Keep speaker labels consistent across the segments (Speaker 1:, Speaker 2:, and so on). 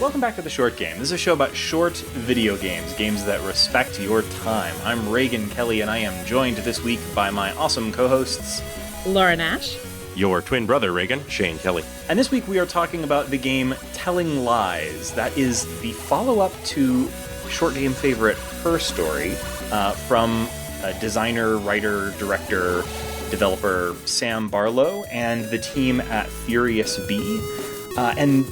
Speaker 1: Welcome back to The Short Game. This is a show about short video games, games that respect your time. I'm Reagan Kelly, and I am joined this week by my awesome co-hosts,
Speaker 2: Laura Nash.
Speaker 3: Your twin brother, Reagan, Shane Kelly.
Speaker 1: And this week we are talking about the game Telling Lies. That is the follow-up to short game favorite Her Story from designer, writer, director, developer Sam Barlow and the team at Furious Bee. And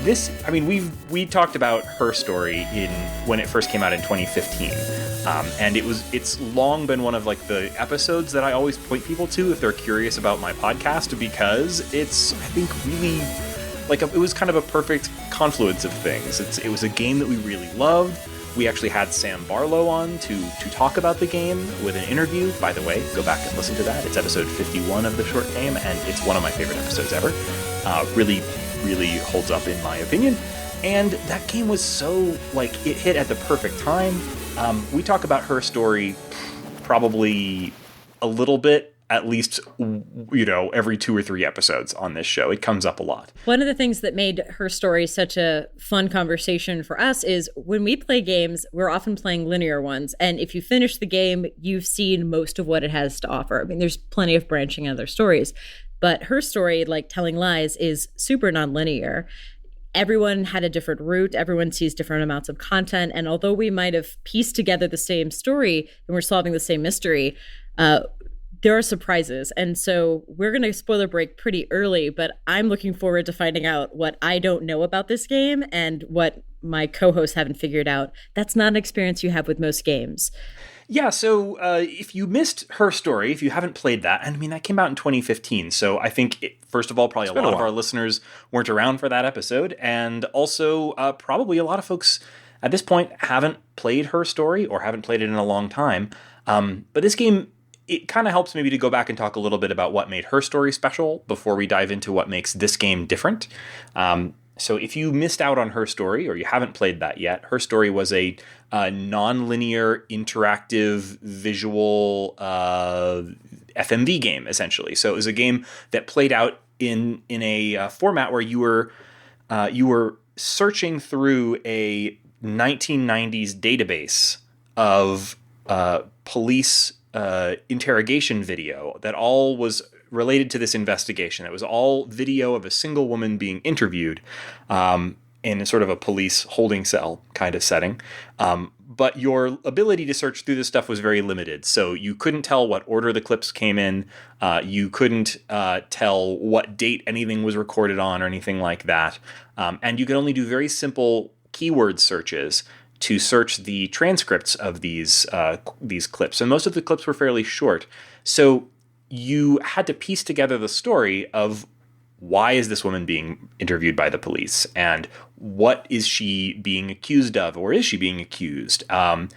Speaker 1: this, I mean, we talked about Her Story when it first came out in 2015, and it's long been one of like the episodes that I always point people to if they're curious about my podcast, because it's, I think, really like it was kind of a perfect confluence of things. It was a game that we really loved. We actually had Sam Barlow on to talk about the game with an interview. By the way, go back and listen to that. It's episode 51 of The Short Game, and it's one of my favorite episodes ever. Really holds up in my opinion. And that game was so, like, it hit at the perfect time. We talk about Her Story probably a little bit, at least, every 2 or 3 episodes on this show. It comes up a lot.
Speaker 2: One of the things that made Her Story such a fun conversation for us is when we play games, we're often playing linear ones. And if you finish the game, you've seen most of what it has to offer. I mean, there's plenty of branching other stories. But Her Story, like Telling Lies, is super nonlinear. Everyone had a different route. Everyone sees different amounts of content. And although we might have pieced together the same story and we're solving the same mystery, there are surprises. And so we're going to spoiler break pretty early, but I'm looking forward to finding out what I don't know about this game and what my co-hosts haven't figured out. That's not an experience you have with most games.
Speaker 1: Yeah, so if you missed Her Story, if you haven't played that, and I mean, that came out in 2015, so I think, first of all, probably a lot of our listeners weren't around for that episode, and also probably a lot of folks at this point haven't played Her Story or haven't played it in a long time. But this game, it kind of helps maybe to go back and talk a little bit about what made Her Story special before we dive into what makes this game different. So if you missed out on Her Story or you haven't played that yet, Her Story was a non-linear, interactive, visual FMV game, essentially. So it was a game that played out in a format where you were searching through a 1990s database of police interrogation video that all was related to this investigation. It was all video of a single woman being interviewed in sort of a police holding cell kind of setting. But your ability to search through this stuff was very limited. So you couldn't tell what order the clips came in. You couldn't tell what date anything was recorded on or anything like that. And you could only do very simple keyword searches to search the transcripts of these clips. And most of the clips were fairly short. So you had to piece together the story of why is this woman being interviewed by the police and what is she being accused of, or is she being accused? And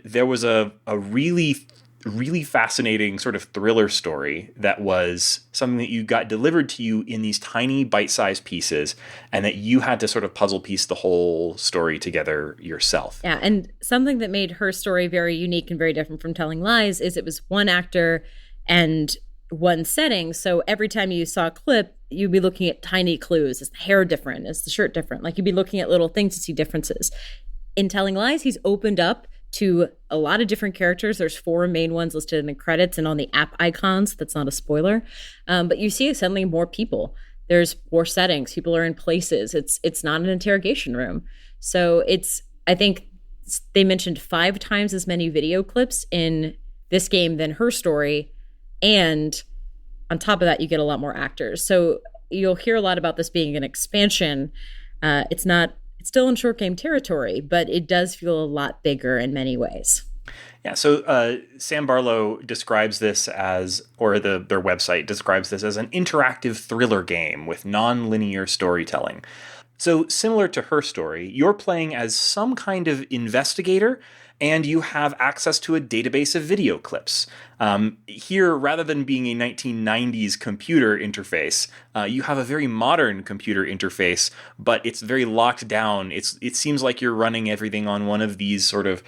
Speaker 1: there was a really, really fascinating sort of thriller story that was something that you got delivered to you in these tiny bite-sized pieces and that you had to sort of puzzle piece the whole story together yourself.
Speaker 2: Yeah, and something that made Her Story very unique and very different from Telling Lies is it was one actor and one setting. So every time you saw a clip, you'd be looking at tiny clues. Is the hair different? Is the shirt different? Like, you'd be looking at little things to see differences. In Telling Lies, he's opened up to a lot of different characters. There's 4 main ones listed in the credits and on the app icons. That's not a spoiler. But you see suddenly more people. There's more settings. People are in places. It's not an interrogation room. So I think they mentioned 5 times as many video clips in this game than Her Story. And on top of that, you get a lot more actors. So you'll hear a lot about this being an expansion. It's still in short game territory, but it does feel a lot bigger in many ways.
Speaker 1: Yeah, so Sam Barlow describes this as, or their website describes this as an interactive thriller game with non-linear storytelling. So similar to Her Story, you're playing as some kind of investigator, and you have access to a database of video clips. Here, rather than being a 1990s computer interface, you have a very modern computer interface, but it's very locked down. It seems like you're running everything on one of these sort of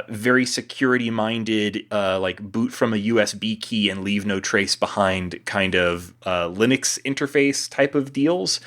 Speaker 1: very security-minded, like boot from a USB key and leave no trace behind kind of Linux interface type of deals.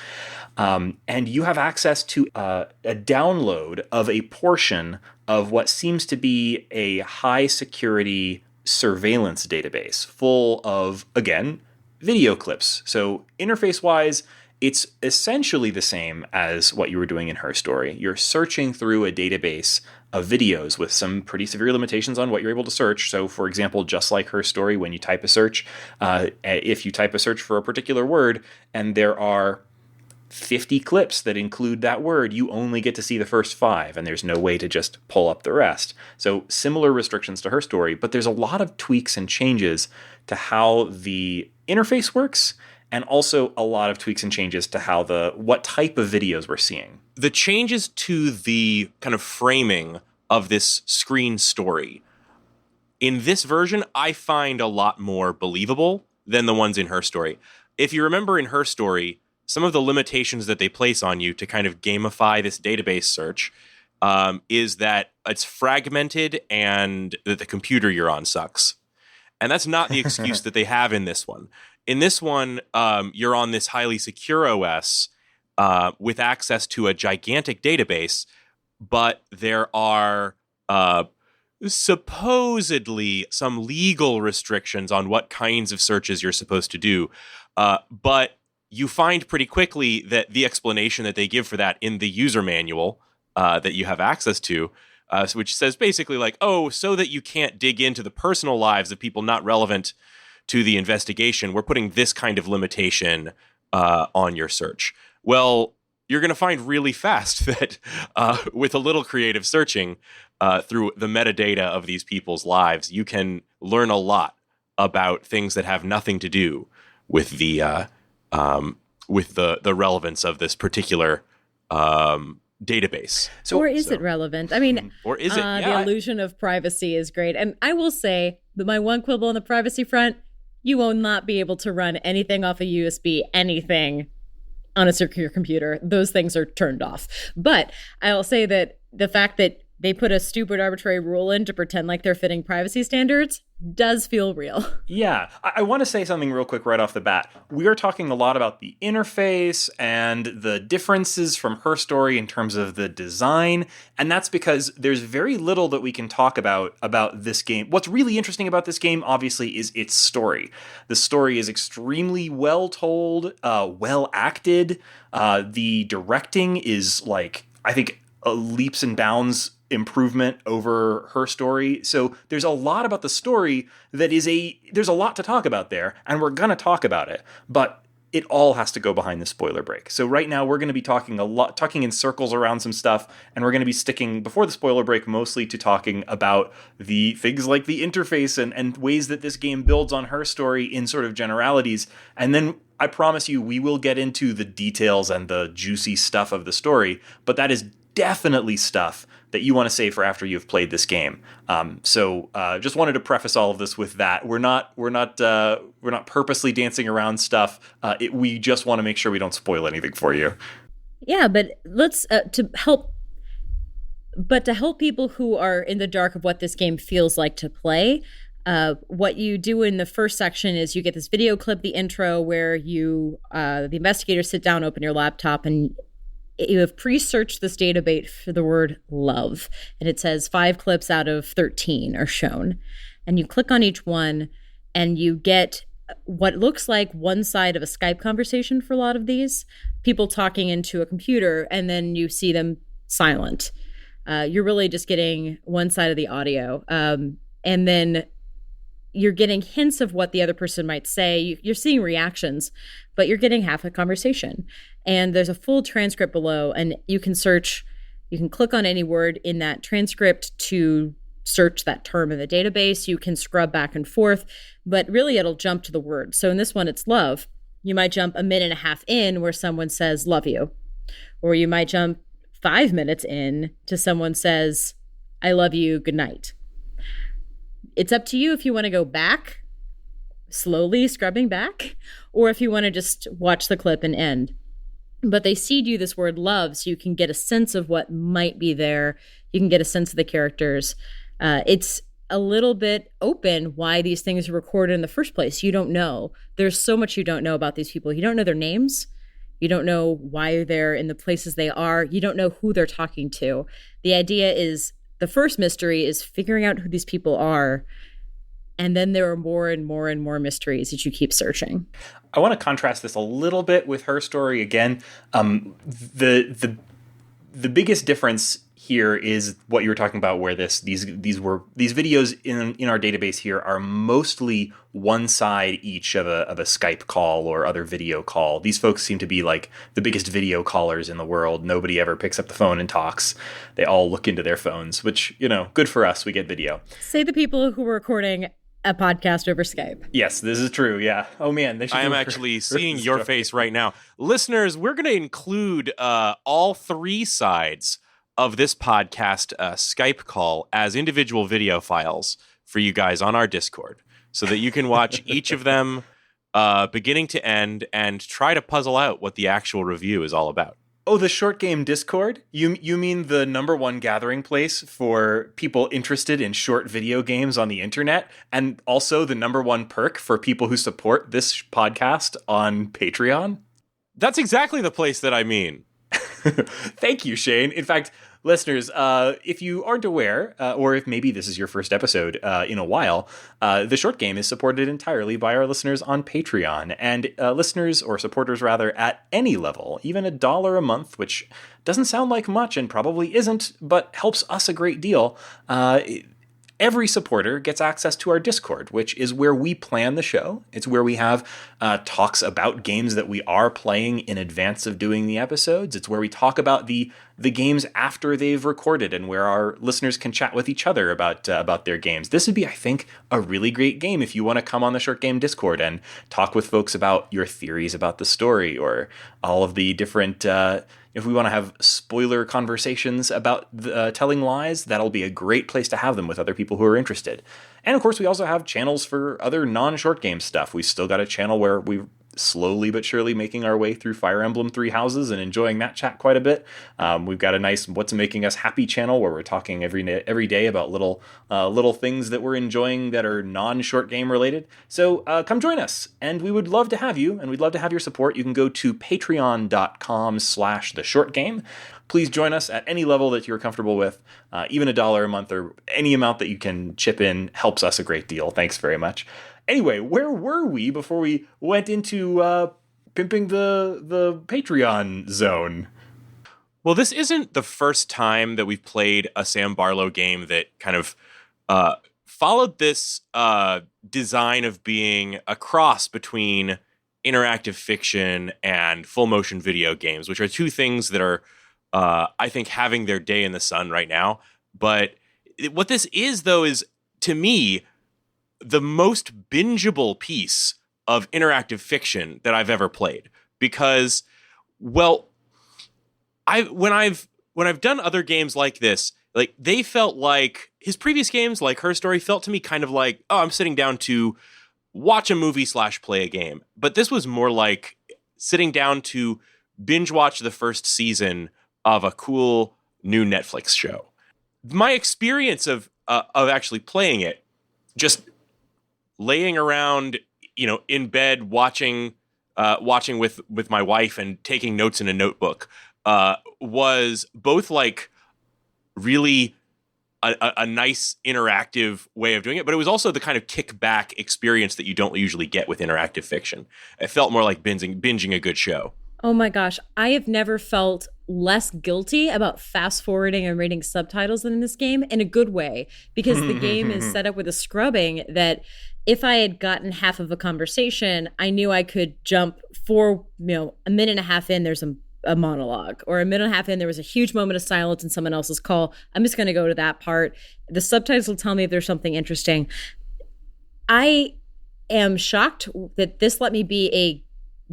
Speaker 1: And you have access to a download of a portion of what seems to be a high security surveillance database full of, again, video clips. So interface wise, it's essentially the same as what you were doing in Her Story. You're searching through a database of videos with some pretty severe limitations on what you're able to search. So, for example, just like Her Story, when you type a search, if you type a search for a particular word and there are 50 clips that include that word, you only get to see the first 5, and there's no way to just pull up the rest. So similar restrictions to Her Story, but there's a lot of tweaks and changes to how the interface works, and also a lot of tweaks and changes to how what type of videos we're seeing.
Speaker 3: The changes to the kind of framing of this screen story in this version, I find a lot more believable than the ones in Her Story. If you remember in Her Story, some of the limitations that they place on you to kind of gamify this database search is that it's fragmented and that the computer you're on sucks. And that's not the excuse that they have in this one. In this one, you're on this highly secure OS with access to a gigantic database, but there are supposedly some legal restrictions on what kinds of searches you're supposed to do. But you find pretty quickly that the explanation that they give for that in the user manual that you have access to, which says basically like, oh, so that you can't dig into the personal lives of people not relevant to the investigation, we're putting this kind of limitation on your search. Well, you're going to find really fast that with a little creative searching through the metadata of these people's lives, you can learn a lot about things that have nothing to do with the relevance of this particular database.
Speaker 2: Or is it relevant? I mean,
Speaker 3: or is it?
Speaker 2: The illusion of privacy is great. And I will say that my one quibble on the privacy front, you will not be able to run anything off a USB, anything on a secure computer. Those things are turned off. But I'll say that the fact that they put a stupid arbitrary rule in to pretend like they're fitting privacy standards does feel real.
Speaker 1: Yeah. I want to say something real quick right off the bat. We are talking a lot about the interface and the differences from Her Story in terms of the design, and that's because there's very little that we can talk about this game. What's really interesting about this game, obviously, is its story. The story is extremely well told, well acted. The directing is, like, I think, leaps and bounds improvement over Her Story. So there's a lot about the story that there's a lot to talk about there, and we're going to talk about it, but it all has to go behind the spoiler break. So right now we're going to be talking in circles around some stuff, and we're going to be sticking before the spoiler break mostly to talking about the things like the interface and ways that this game builds on Her Story in sort of generalities. And then I promise you we will get into the details and the juicy stuff of the story, but that is definitely stuff that you want to save for after you've played this game. So just wanted to preface all of this with that. We're not purposely dancing around stuff. We just want to make sure we don't spoil anything for you.
Speaker 2: Yeah, but let's to help people who are in the dark of what this game feels like to play. What you do in the first section is you get this video clip, the intro, where the investigators sit down, open your laptop, and you have pre-searched this database for the word love, and it says 5 clips out of 13 are shown. And you click on each one, and you get what looks like one side of a Skype conversation for a lot of these, people talking into a computer, and then you see them silent. You're really just getting one side of the audio. And then you're getting hints of what the other person might say. You're seeing reactions, but you're getting half a conversation. And there's a full transcript below, and you can click on any word in that transcript to search that term in the database. You can scrub back and forth, but really it'll jump to the word. So in this one, it's love. You might jump a minute and a half in where someone says, love you. Or you might jump 5 minutes in to someone says, I love you, good night. It's up to you if you want to go back, slowly scrubbing back, or if you want to just watch the clip and end. But they seed you this word love so you can get a sense of what might be there. You can get a sense of the characters. It's a little bit open why these things are recorded in the first place. You don't know. There's so much you don't know about these people. You don't know their names. You don't know why they're in the places they are. You don't know who they're talking to. The idea is the first mystery is figuring out who these people are. And then there are more and more and more mysteries that you keep searching.
Speaker 1: I want to contrast this a little bit with Her Story again. The biggest difference here is what you were talking about, where these videos in our database here are mostly one side each of a Skype call or other video call. These folks seem to be like the biggest video callers in the world. Nobody ever picks up the phone and talks. They all look into their phones, which, good for us. We get video.
Speaker 2: Say the people who were recording a podcast over Skype.
Speaker 1: Yes, this is true. Yeah. Oh man,
Speaker 3: I am actually seeing your face right now. Listeners, we're going to include all three sides of this podcast Skype call as individual video files for you guys on our Discord so that you can watch each of them beginning to end and try to puzzle out what the actual review is all about.
Speaker 1: Oh, the Short Game Discord? You mean the number one gathering place for people interested in short video games on the internet, and also the number one perk for people who support this podcast on Patreon?
Speaker 3: That's exactly the place that I mean.
Speaker 1: Thank you, Shane. In fact, listeners, if you aren't aware, or if maybe this is your first episode in a while, the Short Game is supported entirely by our listeners on Patreon. And listeners, or supporters rather, at any level, even $1 a month, which doesn't sound like much and probably isn't, but helps us a great deal. Every supporter gets access to our Discord, which is where we plan the show. It's where we have talks about games that we are playing in advance of doing the episodes. It's where we talk about the games after they've recorded, and where our listeners can chat with each other about their games. This would be, I think, a really great game if you want to come on the Short Game Discord and talk with folks about your theories about the story, or all of the different... if we want to have spoiler conversations about telling lies, that'll be a great place to have them with other people who are interested. And of course, we also have channels for other non-short game stuff. We still got a channel where we're slowly but surely making our way through Fire Emblem Three Houses and enjoying that chat quite a bit. We've got a nice What's Making Us Happy channel where we're talking every day about little things that we're enjoying that are non-short game related. So come join us, and we would love to have you, and we'd love to have your support. You can go to patreon.com/theshortgame. Please join us at any level that you're comfortable with. Even $1 a month or any amount that you can chip in helps us a great deal. Thanks very much. Anyway, where were we before we went into pimping the Patreon zone?
Speaker 3: Well, this isn't the first time that we've played a Sam Barlow game that kind of followed this design of being a cross between interactive fiction and full motion video games, which are two things that are, I think, having their day in the sun right now. But what this is, though, is, to me, the most bingeable piece of interactive fiction that I've ever played, because, well, when I've done other games like this, like, they felt like his previous games, like Her Story, felt to me kind of like, oh, I'm sitting down to watch a movie / play a game. But this was more like sitting down to binge watch the first season of a cool new Netflix show. My experience of actually playing it, just laying around, in bed watching with my wife and taking notes in a notebook, was both like really a nice interactive way of doing it, but it was also the kind of kickback experience that you don't usually get with interactive fiction. It felt more like binging a good show.
Speaker 2: Oh my gosh, I have never felt less guilty about fast forwarding and reading subtitles than in this game, in a good way, because the game is set up with a scrubbing that if I had gotten half of a conversation, I knew I could jump for, a minute and a half in, there's a monologue, or a minute and a half in, there was a huge moment of silence in someone else's call. I'm just going to go to that part. The subtitles will tell me if there's something interesting. I am shocked that this let me be a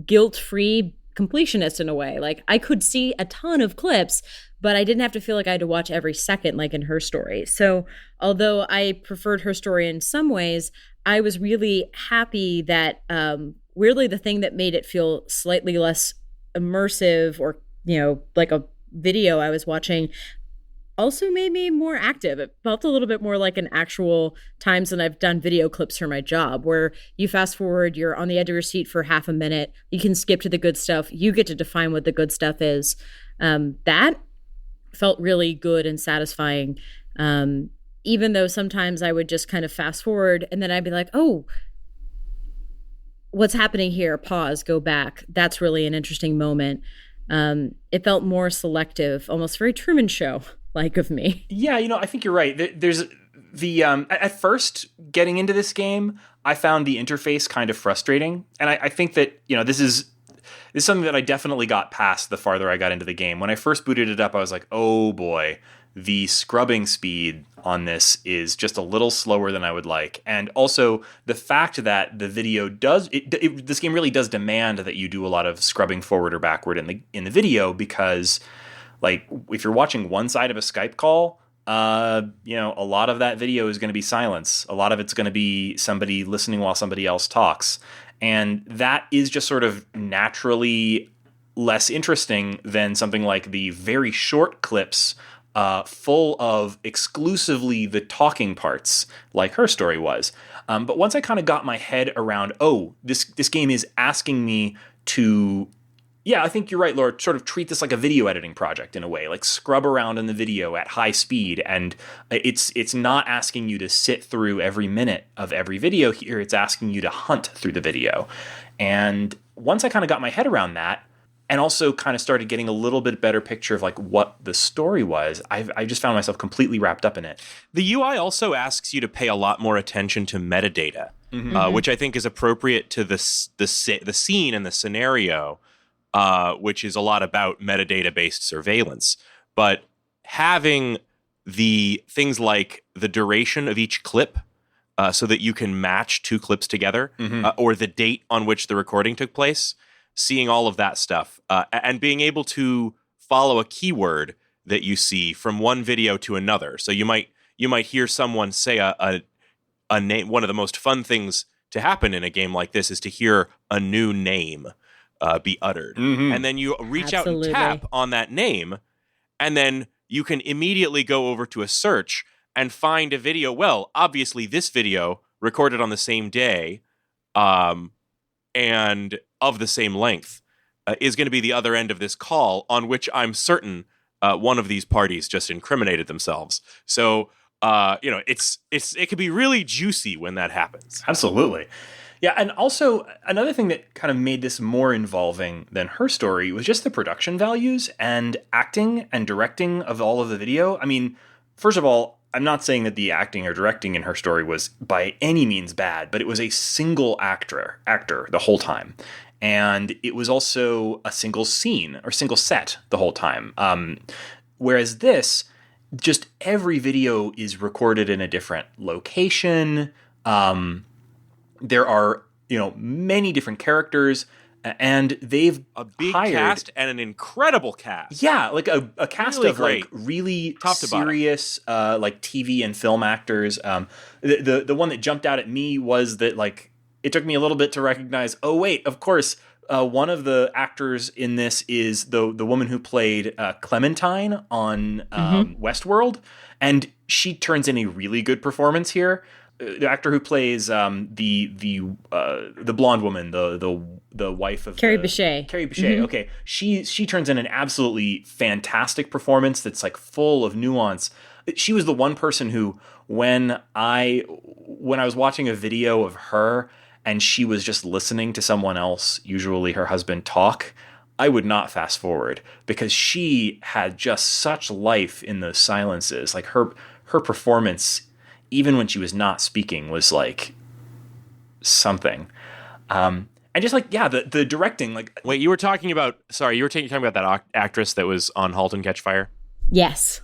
Speaker 2: guilt-free completionist in a way. Like, I could see a ton of clips, but I didn't have to feel like I had to watch every second like in Her Story. So although I preferred Her Story in some ways, I was really happy that weirdly the thing that made it feel slightly less immersive, or like a video I was watching, also made me more active. It felt a little bit more like an actual times when I've done video clips for my job, where you fast forward, you're on the edge of your seat for half a minute, you can skip to the good stuff, you get to define what the good stuff is. That felt really good and satisfying. Even though sometimes I would just kind of fast forward and then I'd be like, oh, what's happening here? Pause, go back. That's really an interesting moment. It felt more selective, almost very Truman Show like of me.
Speaker 1: Yeah, you know, I think you're right. There's the at first getting into this game, I found the interface kind of frustrating, and I think that, you know, this is something that I definitely got past the farther I got into the game. When I first booted it up, I was like, oh boy, the scrubbing speed on this is just a little slower than I would like. And also the fact that the video does, this game really does demand that you do a lot of scrubbing forward or backward in the video, because like if you're watching one side of a Skype call, you know, a lot of that video is going to be silence. A lot of it's going to be somebody listening while somebody else talks. And that is just sort of naturally less interesting than something like the very short clips full of exclusively the talking parts, like Her Story was. But once I kind of got my head around, oh, this game is asking me to, yeah, I think you're right, Laura, sort of treat this like a video editing project in a way, like scrub around in the video at high speed. And it's not asking you to sit through every minute of every video here. It's asking you to hunt through the video. And once I kind of got my head around that, and also kind of started getting a little bit better picture of like what the story was, I just found myself completely wrapped up in it.
Speaker 3: The UI also asks you to pay a lot more attention to metadata, which I think is appropriate to the scene and the scenario, which is a lot about metadata-based surveillance. But having the things like the duration of each clip, so that you can match two clips together, or the date on which the recording took place, seeing all of that stuff, and being able to follow a keyword that you see from one video to another. So you might hear someone say a name. One of the most fun things to happen in a game like this is to hear a new name be uttered. And then you reach out and tap on that name, and then you can immediately go over to a search and find a video. Well, obviously this video recorded on the same day, and of the same length, is going to be the other end of this call, on which I'm certain one of these parties just incriminated themselves. So, you know, it could be really juicy when that happens.
Speaker 1: Absolutely. Yeah, and also another thing that kind of made this more involving than Her Story was just the production values and acting and directing of all of the video. I mean, first of all, I'm not saying that the acting or directing in Her Story was by any means bad, but it was a single actor the whole time. And it was also a single scene or single set the whole time. Whereas this, just every video is recorded in a different location. There are, you know, many different characters, and they've
Speaker 3: a big
Speaker 1: hired,
Speaker 3: cast and an incredible cast.
Speaker 1: Yeah, like a cast
Speaker 3: really
Speaker 1: of
Speaker 3: great.
Speaker 1: Like really
Speaker 3: Top to
Speaker 1: serious like TV and film actors. The one that jumped out at me was that like it took me a little bit to recognize, oh wait, of course, one of the actors in this is the woman who played Clementine on Westworld, and she turns in a really good performance here. The actor who plays the blonde woman, the wife of
Speaker 2: Carrie Bechet.
Speaker 1: Carrie Bechet. Okay, she turns in an absolutely fantastic performance that's like full of nuance. She was the one person who, when I was watching a video of her and she was just listening to someone else, usually her husband, talk, I would not fast forward, because she had just such life in those silences. Like her performance, even when she was not speaking, was like something. And just like, yeah, the directing, like.
Speaker 3: Wait, you were talking about that actress that was on *Halt and Catch Fire*?
Speaker 2: Yes.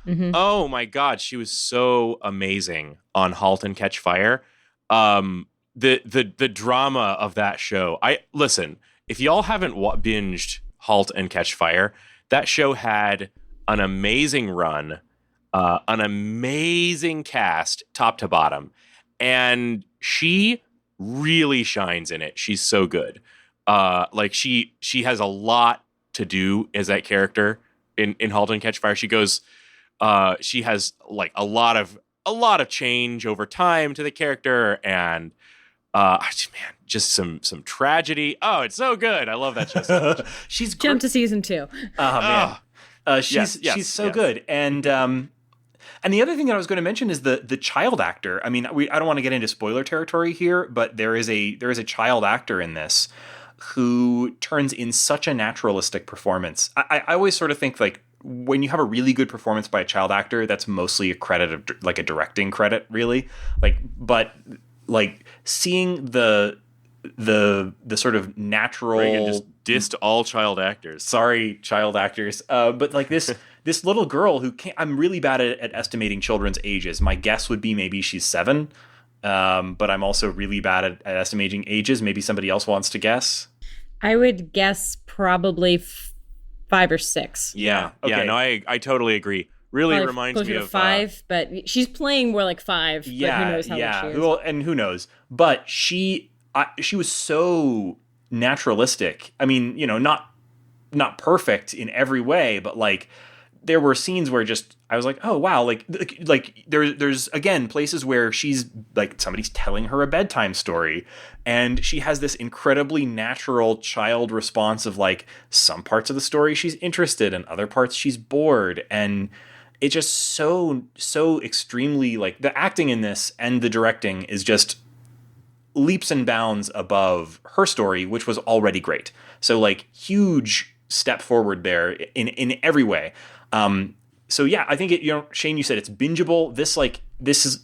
Speaker 3: Oh my God, she was so amazing on *Halt and Catch Fire*. The drama of that show. Listen, if y'all haven't binged *Halt and Catch Fire*, that show had an amazing run. An amazing cast, top to bottom, and she really shines in it. She's so good. Like she has a lot to do as that character in *Halt and Catch Fire*. She goes She has like a lot of change over time to the character, and man, just some tragedy. Oh, it's so good. I love that show so much.
Speaker 1: She's
Speaker 2: Jump to season 2.
Speaker 1: Oh man, she's so good. And the other thing that I was going to mention is the child actor. I mean, I don't want to get into spoiler territory here, but there is a child actor in this who turns in such a naturalistic performance. I always sort of think like when you have a really good performance by a child actor, that's mostly a credit of like a directing credit, really. But seeing the sort of natural.
Speaker 3: Reagan just dissed all child actors.
Speaker 1: Sorry, child actors. But like this little girl who can't. I'm really bad at estimating children's ages. My guess would be maybe she's 7. But I'm also really bad at estimating ages. Maybe somebody else wants to guess.
Speaker 2: I would guess probably 5 or 6.
Speaker 3: Yeah.
Speaker 1: Okay.
Speaker 3: Yeah. No, I totally agree. Really
Speaker 2: probably
Speaker 3: reminds me of
Speaker 2: 5, but she's playing more like 5.
Speaker 1: Yeah.
Speaker 2: But who knows how old she is.
Speaker 1: Well, and who knows? But she was so naturalistic. I mean, not perfect in every way, but like there were scenes where just I was like, oh wow, like there's again places where she's like somebody's telling her a bedtime story, and she has this incredibly natural child response of like some parts of the story she's interested in, other parts she's bored, and it's just so extremely like the acting in this and the directing is just leaps and bounds above her story, which was already great. So like huge step forward there in every way. So yeah, I think Shane, you said it's bingeable. This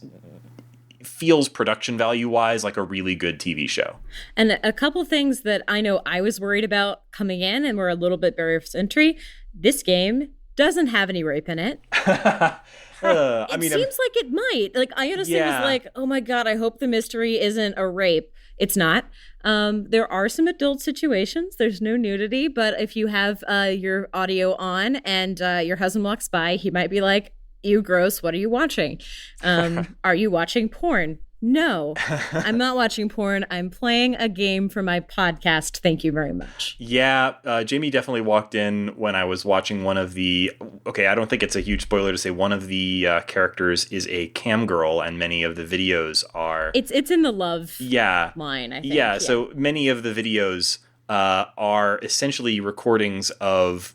Speaker 1: feels production value wise like a really good TV show.
Speaker 2: And a couple things that I know I was worried about coming in and were a little bit barriers to entry. This game doesn't have any rape in it. It seems like it might. Like I honestly was like, oh my God, I hope the mystery isn't a rape. It's not. There are some adult situations. There's no nudity, but if you have your audio on and your husband walks by, he might be like, "Ew, gross. What are you watching? Are you watching porn?" No, I'm not watching porn. I'm playing a game for my podcast. Thank you very much.
Speaker 1: Yeah, Jamie definitely walked in when I was watching one of the... Okay, I don't think it's a huge spoiler to say one of the characters is a cam girl, and many of the videos are...
Speaker 2: It's in the love line, I think.
Speaker 1: Yeah, so many of the videos are essentially recordings of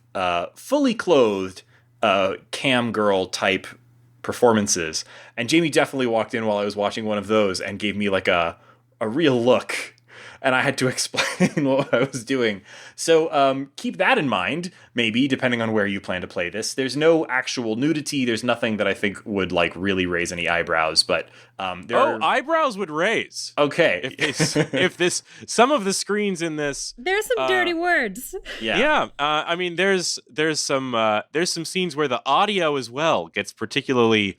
Speaker 1: fully clothed cam girl type performances, and Jamie definitely walked in while I was watching one of those and gave me like a real look, and I had to explain what I was doing. So keep that in mind, maybe, depending on where you plan to play this. There's no actual nudity. There's nothing that I think would like really raise any eyebrows, but
Speaker 3: eyebrows would raise.
Speaker 1: Okay.
Speaker 3: If this some of the screens in this,
Speaker 2: there's some dirty words.
Speaker 3: Yeah. I mean, there's some scenes where the audio as well gets particularly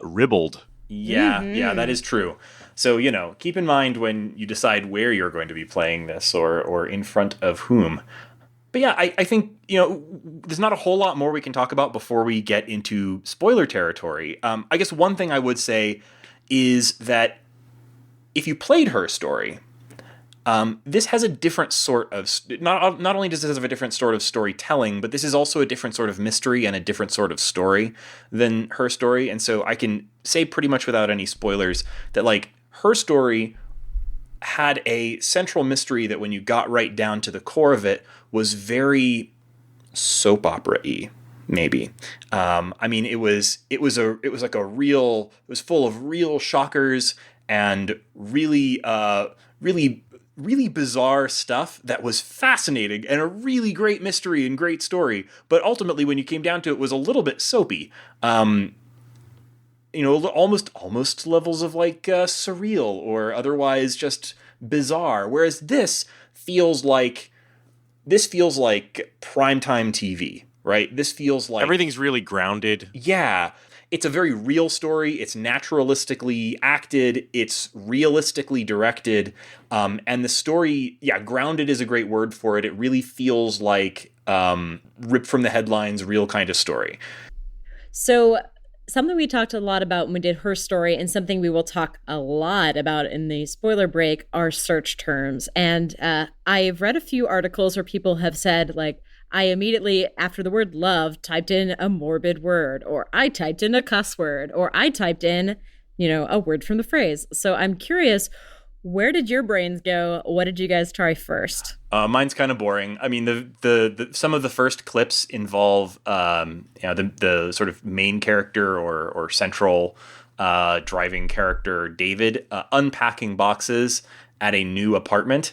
Speaker 3: ribbled.
Speaker 1: Yeah, yeah, that is true. So, keep in mind when you decide where you're going to be playing this or in front of whom. But yeah, I think, there's not a whole lot more we can talk about before we get into spoiler territory. I guess one thing I would say is that if you played Her Story, this has a different sort of... Not only does this have a different sort of storytelling, but this is also a different sort of mystery and a different sort of story than Her Story. And so I can say pretty much without any spoilers that, like, Her Story had a central mystery that when you got right down to the core of it was very soap opera-y, maybe. I mean, it was full of real shockers and really bizarre stuff that was fascinating and a really great mystery and great story. But ultimately, when you came down to it, was a little bit soapy. Almost levels of like surreal or otherwise just bizarre. Whereas this feels like primetime TV, right? This feels like
Speaker 3: everything's really grounded.
Speaker 1: Yeah. It's a very real story. It's naturalistically acted. It's realistically directed. And the story, grounded is a great word for it. It really feels like ripped from the headlines, real kind of story.
Speaker 2: So something we talked a lot about when we did Her Story, and something we will talk a lot about in the spoiler break, are search terms. And I've read a few articles where people have said, like, I immediately, after the word love, typed in a morbid word, or I typed in a cuss word, or I typed in, a word from the phrase. So I'm curious, where did your brains go? What did you guys try first?
Speaker 1: Mine's kind of boring. I mean, the some of the first clips involve the sort of main character or central driving character David unpacking boxes at a new apartment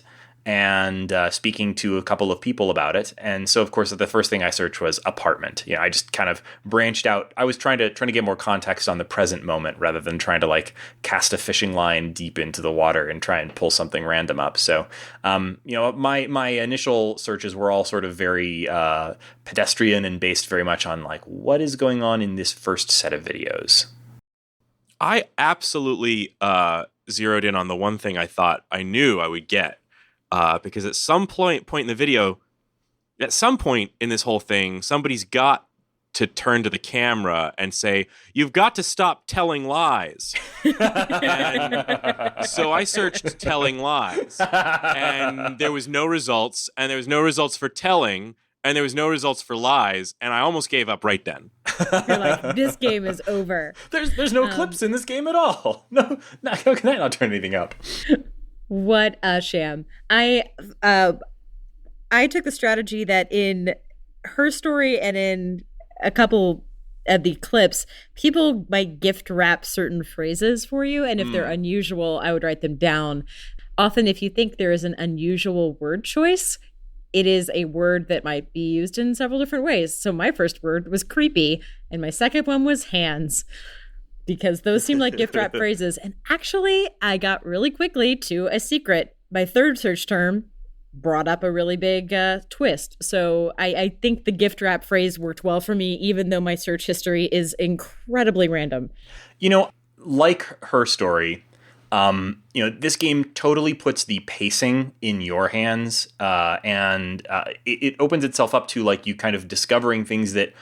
Speaker 1: and speaking to a couple of people about it. And so, of course, the first thing I searched was apartment. I just kind of branched out. I was trying to get more context on the present moment rather than trying to like cast a fishing line deep into the water and try and pull something random up. So, my initial searches were all sort of very pedestrian and based very much on like what is going on in this first set of videos.
Speaker 3: I absolutely zeroed in on the one thing I thought I knew I would get. Because at some point in the video, at some point in this whole thing, somebody's got to turn to the camera and say, "You've got to stop telling lies." And so I searched telling lies, and there was no results, and there was no results for telling, and there was no results for lies, and I almost gave up right then.
Speaker 2: You're like, this game is over.
Speaker 1: There's no clips in this game at all. No, how can I not turn anything up?
Speaker 2: What a sham. I took the strategy that in her story and in a couple of the clips, people might gift wrap certain phrases for you. And if they're unusual, I would write them down. Often, if you think there is an unusual word choice, it is a word that might be used in several different ways. So my first word was creepy, and my second one was hands, because those seem like gift wrap phrases. And actually, I got really quickly to a secret. My third search term brought up a really big twist. So I think the gift wrap phrase worked well for me, even though my search history is incredibly random.
Speaker 1: Like her story, this game totally puts the pacing in your hands, and it opens itself up to like you kind of discovering things that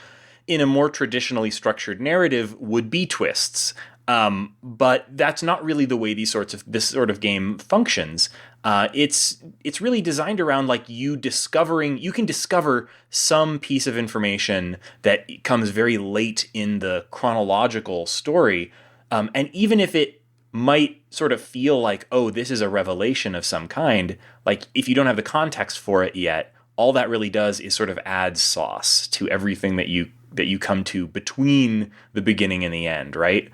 Speaker 1: in a more traditionally structured narrative would be twists. But that's not really the way this sort of game functions. It's really designed around like you can discover some piece of information that comes very late in the chronological story. And even if it might sort of feel like, oh, this is a revelation of some kind, like if you don't have the context for it yet, all that really does is sort of add sauce to everything that you come to between the beginning and the end, right?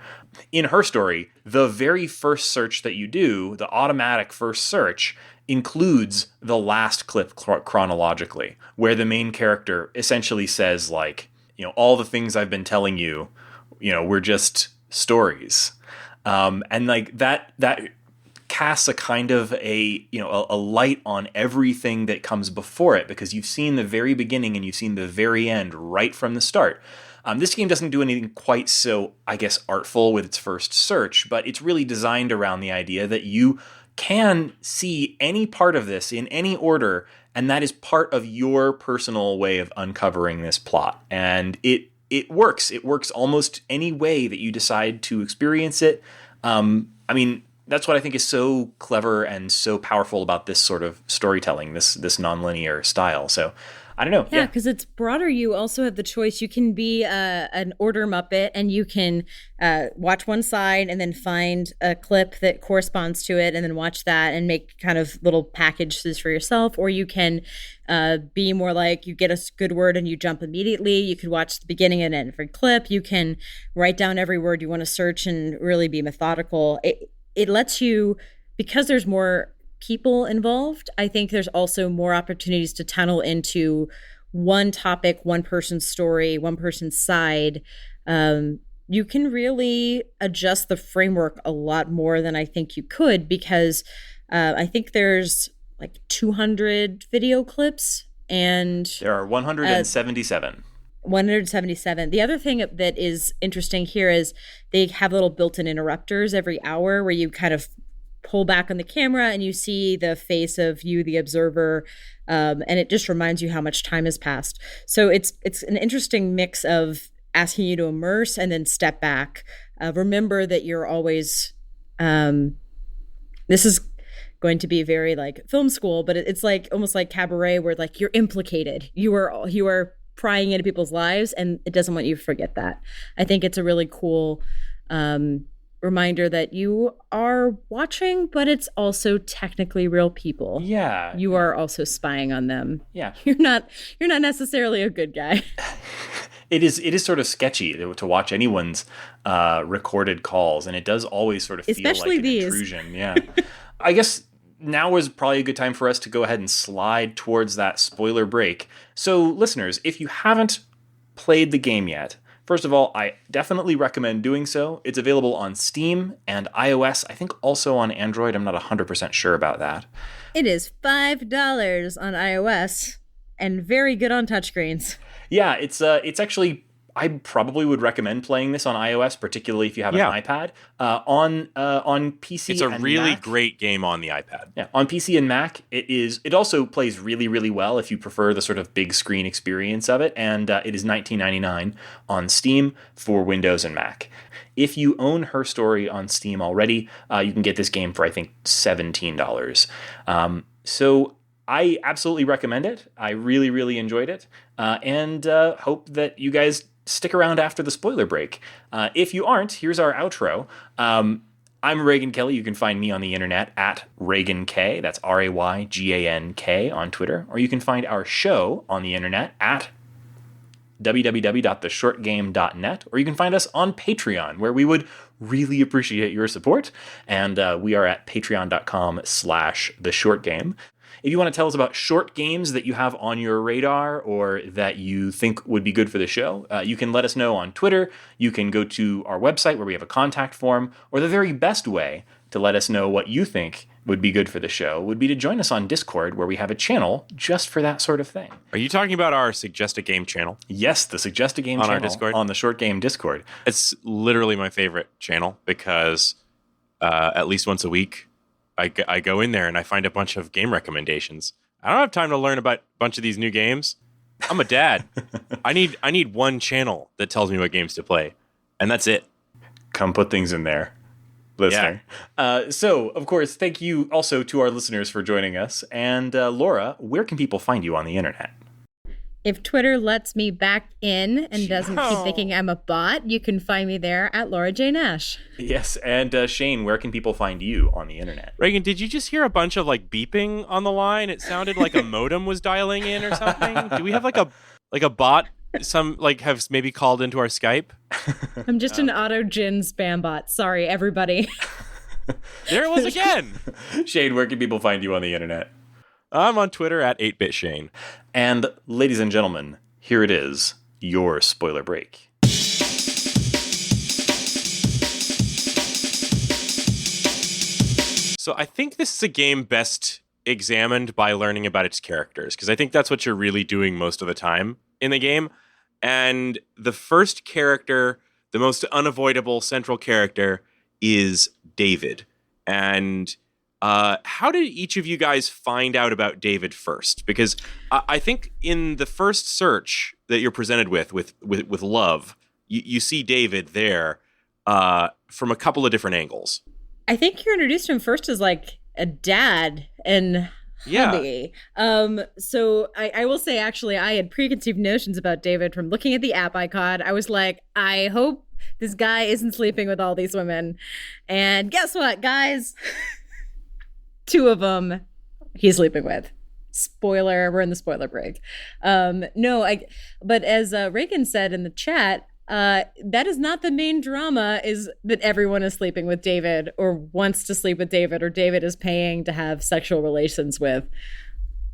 Speaker 1: In her story, the very first search that you do, the automatic first search, includes the last clip chronologically, where the main character essentially says like, all the things I've been telling you, we're just stories. And like that casts a kind of a light on everything that comes before it, because you've seen the very beginning and you've seen the very end right from the start. This game doesn't do anything quite so, I guess, artful with its first search, but it's really designed around the idea that you can see any part of this in any order, and that is part of your personal way of uncovering this plot. And it works. It works almost any way that you decide to experience it. That's what I think is so clever and so powerful about this sort of storytelling, this nonlinear style. So I don't know.
Speaker 2: Yeah, because it's broader. You also have the choice. You can be an order Muppet, and you can watch one side and then find a clip that corresponds to it and then watch that and make kind of little packages for yourself. Or you can be more like you get a good word and you jump immediately. You could watch the beginning and end of every clip. You can write down every word you want to search and really be methodical. It lets you, because there's more people involved, I think there's also more opportunities to tunnel into one topic, one person's story, one person's side. You can really adjust the framework a lot more than I think you could, because I think there's like 200 video clips, and
Speaker 1: there are 177.
Speaker 2: 177. The other thing that is interesting here is they have little built-in interrupters every hour where you kind of pull back on the camera and you see the face of you, the observer, and it just reminds you how much time has passed. So it's an interesting mix of asking you to immerse and then step back. Remember that you're always, this is going to be very like film school, but it's like almost like Cabaret, where like you're implicated. You are prying into people's lives, and it doesn't want you to forget that. I think it's a really cool reminder that you are watching, but it's also technically real people.
Speaker 1: Yeah.
Speaker 2: You are also spying on them.
Speaker 1: Yeah.
Speaker 2: You're not necessarily a good guy.
Speaker 1: It is sort of sketchy to watch anyone's recorded calls, and it does always sort of feel
Speaker 2: especially
Speaker 1: like an intrusion. Yeah. I guess now is probably a good time for us to go ahead and slide towards that spoiler break. So, listeners, if you haven't played the game yet, first of all, I definitely recommend doing so. It's available on Steam and iOS, I think also on Android. I'm not 100% sure about that.
Speaker 2: It is $5 on iOS and very good on touchscreens.
Speaker 1: Yeah, it's actually, I probably would recommend playing this on iOS, particularly if you have an iPad. On PC,
Speaker 3: it's a really
Speaker 1: Mac,
Speaker 3: great game on the iPad.
Speaker 1: Yeah, on PC and Mac, it also plays really, really well if you prefer the sort of big screen experience of it. And it is $19.99 on Steam for Windows and Mac. If you own Her Story on Steam already, you can get this game for I think $17. So I absolutely recommend it. I really, really enjoyed it, and hope that you guys stick around after the spoiler break. If you aren't, here's our outro. I'm Reagan Kelly. You can find me on the internet at Reagan K. That's RayGank on Twitter. Or you can find our show on the internet at www.theshortgame.net. Or you can find us on Patreon, where we would really appreciate your support. And we are at patreon.com/theshortgame. If you want to tell us about short games that you have on your radar or that you think would be good for the show, you can let us know on Twitter. You can go to our website where we have a contact form, or the very best way to let us know what you think would be good for the show would be to join us on Discord, where we have a channel just for that sort of thing.
Speaker 3: Are you talking about our Suggest a Game channel?
Speaker 1: Yes, the Suggest a Game
Speaker 3: on
Speaker 1: channel
Speaker 3: our Discord?
Speaker 1: On the Short Game Discord.
Speaker 3: It's literally my favorite channel because at least once a week, I go in there and I find a bunch of game recommendations. I don't have time to learn about a bunch of these new games. I'm a dad. I need one channel that tells me what games to play, and that's it.
Speaker 1: Come put things in there, listener. Yeah. So, of course, thank you also to our listeners for joining us. And Laura, where can people find you on the internet?
Speaker 2: If Twitter lets me back in and doesn't keep thinking I'm a bot, you can find me there at Laura J. Nash.
Speaker 1: Yes, and Shane, where can people find you on the internet?
Speaker 3: Reagan, did you just hear a bunch of like beeping on the line? It sounded like a modem was dialing in or something. Do we have like a bot? Some like have maybe called into our Skype?
Speaker 2: I'm just an auto-gin spam bot. Sorry, everybody.
Speaker 3: There it was again.
Speaker 1: Shane, where can people find you on the internet?
Speaker 3: I'm on Twitter at 8BitShane.
Speaker 1: And ladies and gentlemen, here it is, your spoiler break.
Speaker 3: So I think this is a game best examined by learning about its characters, because I think that's what you're really doing most of the time in the game. And the first character, the most unavoidable central character, is David. And how did each of you guys find out about David first? Because I think in the first search that you're presented with love, you see David there from a couple of different angles.
Speaker 2: I think you're introduced to him first as like a dad and hubby. So I will say, actually, I had preconceived notions about David from looking at the app icon. I was like, I hope this guy isn't sleeping with all these women. And guess what, guys? 2 of them he's sleeping with. Spoiler, we're in the spoiler break. But as Reagan said in the chat, that is not the main drama, is that everyone is sleeping with David or wants to sleep with David or David is paying to have sexual relations with.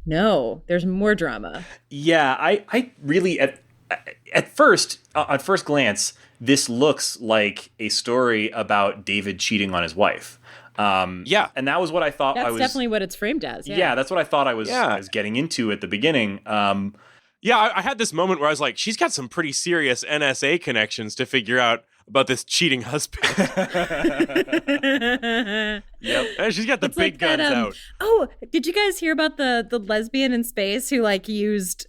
Speaker 2: No, there's more drama.
Speaker 1: Yeah, I really, at first glance, this looks like a story about David cheating on his wife.
Speaker 3: Yeah.
Speaker 1: And that was what I thought.
Speaker 2: That's definitely what it's framed as.
Speaker 1: Yeah, that's what I thought I was getting into at the beginning.
Speaker 3: I had this moment where I was like, she's got some pretty serious NSA connections to figure out about this cheating husband. Yep. And she's got the big guns out.
Speaker 2: Oh, did you guys hear about the lesbian in space who like used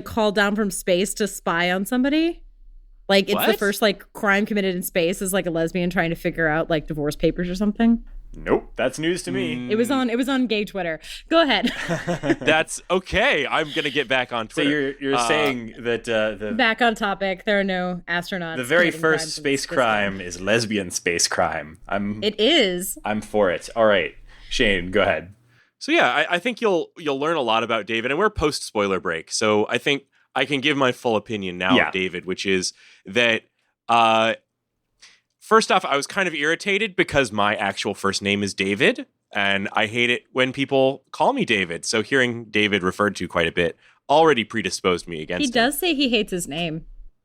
Speaker 2: called down from space to spy on somebody? Like, it's the first like crime committed in space is like a lesbian trying to figure out like divorce papers or something.
Speaker 1: Nope, that's news to me.
Speaker 2: It was on gay Twitter. Go ahead.
Speaker 3: That's okay. I'm gonna get back on Twitter.
Speaker 1: So you're saying that the
Speaker 2: back on topic. There are no astronauts.
Speaker 1: The very first space crime is lesbian space crime.
Speaker 2: It is.
Speaker 1: I'm for it. All right, Shane, go ahead.
Speaker 3: So yeah, I think you'll learn a lot about David, and we're post spoiler break, so I think I can give my full opinion now of David, which is that first off, I was kind of irritated because my actual first name is David, and I hate it when people call me David. So hearing David referred to quite a bit already predisposed me against him.
Speaker 2: He does say he hates his name.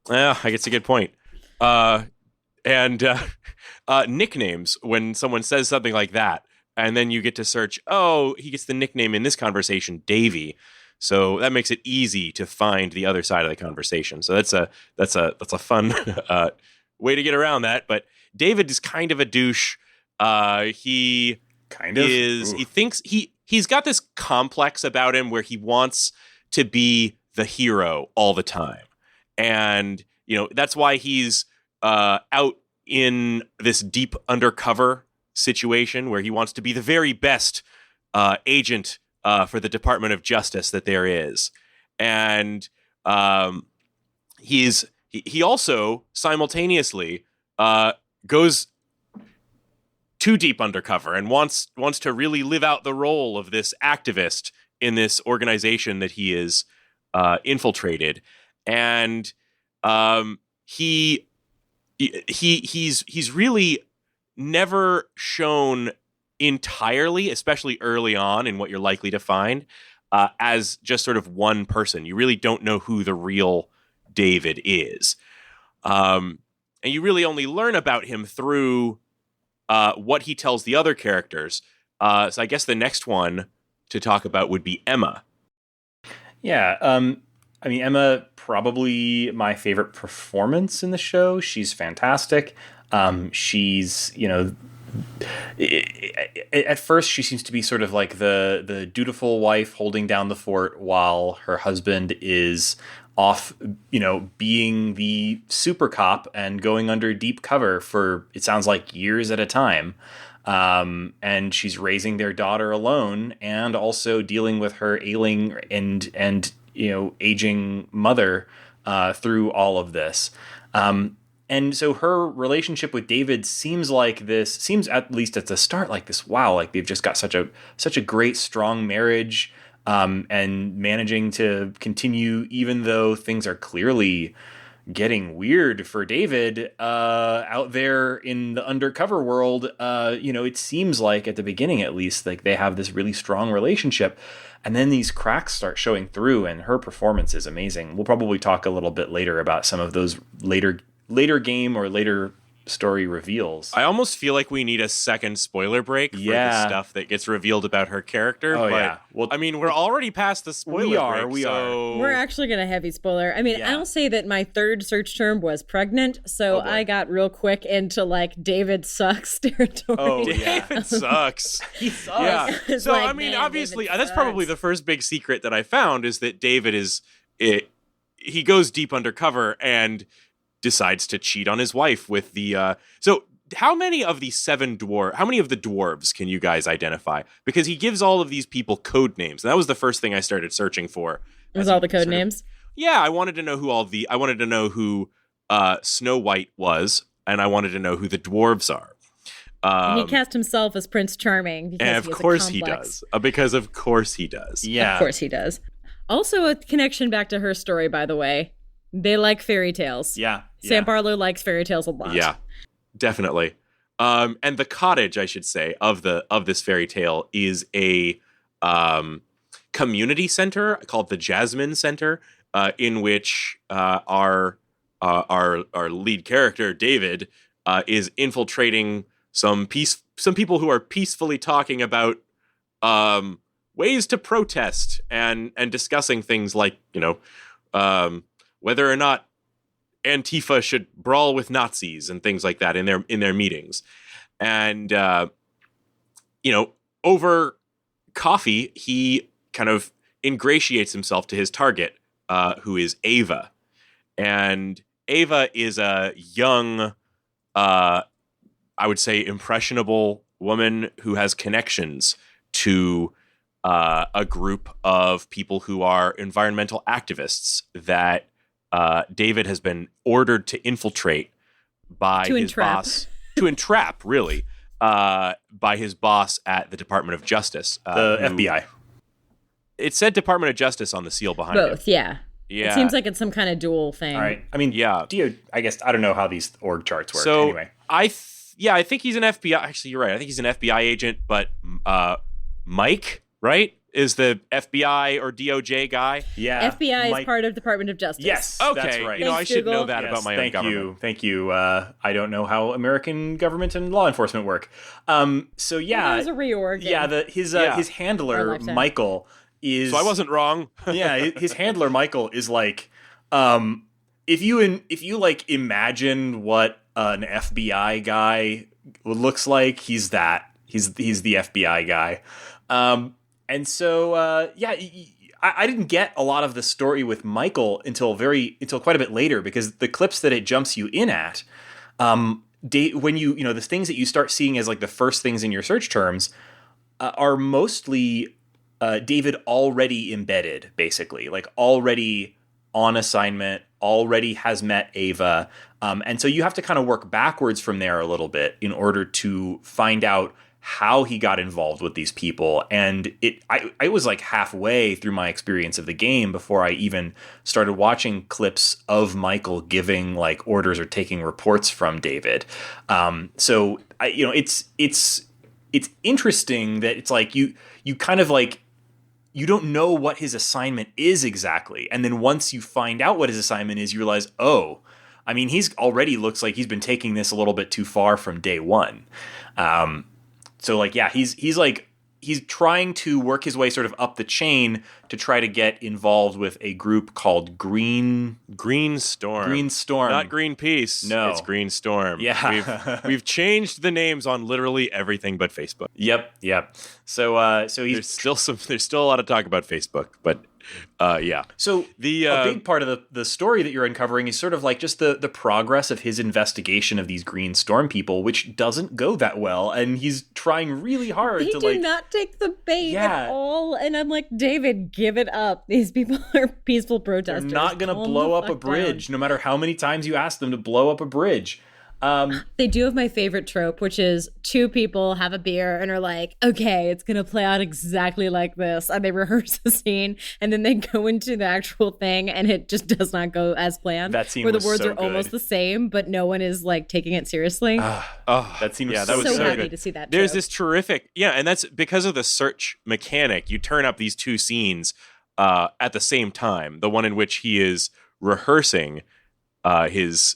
Speaker 3: Yeah, I guess a good point. Nicknames, when someone says something like that, and then you get to search, oh, he gets the nickname in this conversation, Davey. So that makes it easy to find the other side of the conversation. So that's a fun way to get around that. But David is kind of a douche. He thinks he's got this complex about him where he wants to be the hero all the time. And, that's why he's out in this deep undercover situation where he wants to be the very best agent for the Department of Justice that there is. And he also simultaneously goes too deep undercover and wants to really live out the role of this activist in this organization that he is infiltrated. And he's really never shown entirely, especially early on in what you're likely to find, as just sort of one person. You really don't know who the real David is. And you really only learn about him through what he tells the other characters. So I guess the next one to talk about would be Emma.
Speaker 1: Yeah, Emma, probably my favorite performance in the show. She's fantastic. She's, at first she seems to be sort of like the dutiful wife holding down the fort while her husband is off, being the super cop and going under deep cover for, it sounds like, years at a time. And she's raising their daughter alone and also dealing with her ailing and aging mother through all of this. And so her relationship with David seems at least at the start like this, wow, like they've just got such a great, strong marriage, and managing to continue even though things are clearly getting weird for David out there in the undercover world. It seems like at the beginning, at least, like they have this really strong relationship. And then these cracks start showing through, and her performance is amazing. We'll probably talk a little bit later about some of those later game or later story reveals.
Speaker 3: I almost feel like we need a second spoiler break for the stuff that gets revealed about her character.
Speaker 1: Oh,
Speaker 3: but,
Speaker 1: yeah. Well,
Speaker 3: we're already past the spoiler break.
Speaker 2: We're actually going to heavy spoiler. I'll say that my third search term was pregnant, so I got real quick into like David sucks territory.
Speaker 3: Oh, yeah. David sucks.
Speaker 1: He sucks.
Speaker 3: Yeah. So, obviously, that's probably the first big secret that I found is that David he goes deep undercover and decides to cheat on his wife with the so how many of the dwarves can you guys identify? Because he gives all of these people code names. And that was the first thing I started searching for.
Speaker 2: Was all the code names?
Speaker 3: I wanted to know who Snow White was, and I wanted to know who the dwarves are.
Speaker 2: He cast himself as Prince Charming because
Speaker 3: and of course he does. Because of course he does.
Speaker 1: Yeah.
Speaker 2: Of course he does. Also a connection back to her story, by the way. They like fairy tales.
Speaker 1: Yeah.
Speaker 2: Sam Barlow likes fairy tales a lot.
Speaker 3: Yeah, definitely. And the cottage, I should say, of this fairy tale is a community center called the Jasmine Center, in which our lead character David is infiltrating some people who are peacefully talking about ways to protest and discussing things like whether or not Antifa should brawl with Nazis and things like that in their meetings. And, over coffee, he kind of ingratiates himself to his target, who is Ava. And Ava is a young, I would say impressionable woman who has connections to a group of people who are environmental activists that David has been ordered to infiltrate by his boss. To entrap, really, by his boss at the Department of Justice.
Speaker 1: The FBI.
Speaker 3: It said Department of Justice on the seal behind it.
Speaker 2: Both, yeah.
Speaker 3: Yeah.
Speaker 2: It seems like it's some kind of dual thing.
Speaker 1: All right. I mean,
Speaker 3: yeah.
Speaker 1: I guess I don't know how these org charts work.
Speaker 3: So
Speaker 1: anyway,
Speaker 3: I think he's an FBI. Actually, you're right. I think he's an FBI agent, but Mike, right, is the FBI or DOJ guy.
Speaker 1: Yeah.
Speaker 2: FBI is part of Department of Justice.
Speaker 1: Yes.
Speaker 3: Okay.
Speaker 1: That's right.
Speaker 3: You know, I should know that about my own government.
Speaker 1: Thank you. I don't know how American government and law enforcement work. So yeah,
Speaker 2: well, there's a reorg.
Speaker 1: Yeah. His handler Michael is.
Speaker 3: So I wasn't wrong.
Speaker 1: Yeah. His handler Michael is like, if you like imagine what an FBI guy looks like, he's that. He's the FBI guy. And so, I didn't get a lot of the story with Michael until quite a bit later, because the clips that it jumps you in at, when the things that you start seeing as like the first things in your search terms, are mostly David already embedded, basically, like already on assignment, already has met Ava. And so you have to kind of work backwards from there a little bit in order to find out how he got involved with these people. And I was like halfway through my experience of the game before I even started watching clips of Michael giving like orders or taking reports from David. So it's interesting that it's like you kind of like, you don't know what his assignment is exactly. And then once you find out what his assignment is, you realize, oh, I mean, he's already looks like he's been taking this a little bit too far from day one. So like, yeah, he's trying to work his way sort of up the chain to try to get involved with a group called Green Storm.
Speaker 3: Not Greenpeace.
Speaker 1: No.
Speaker 3: It's Green Storm.
Speaker 1: Yeah.
Speaker 3: We've changed the names on literally everything but Facebook.
Speaker 1: Yep. So
Speaker 3: there's still a lot of talk about Facebook, but yeah.
Speaker 1: So a big part of the story that you're uncovering is sort of like just the progress of his investigation of these Green Storm people, which doesn't go that well, and he's trying really hard
Speaker 2: to
Speaker 1: do
Speaker 2: not take the bait at all. And I'm like, David, give it up. These people are peaceful protesters.
Speaker 1: They're not going to blow up a bridge, no matter how many times you ask them to blow up a bridge.
Speaker 2: They do have my favorite trope, which is two people have a beer and are like, okay, it's going to play out exactly like this. And they rehearse the scene and then they go into the actual thing and it just does not go as planned.
Speaker 1: That scene
Speaker 2: where the
Speaker 1: was
Speaker 2: words
Speaker 1: so
Speaker 2: are
Speaker 1: good.
Speaker 2: Almost the same, but no one is like taking it seriously.
Speaker 1: That scene was
Speaker 3: that was
Speaker 2: so happy
Speaker 3: good
Speaker 2: to see that.
Speaker 3: There's
Speaker 2: trope.
Speaker 3: this terrific, and that's because of the search mechanic. You turn up these two scenes at the same time. The one in which he is rehearsing his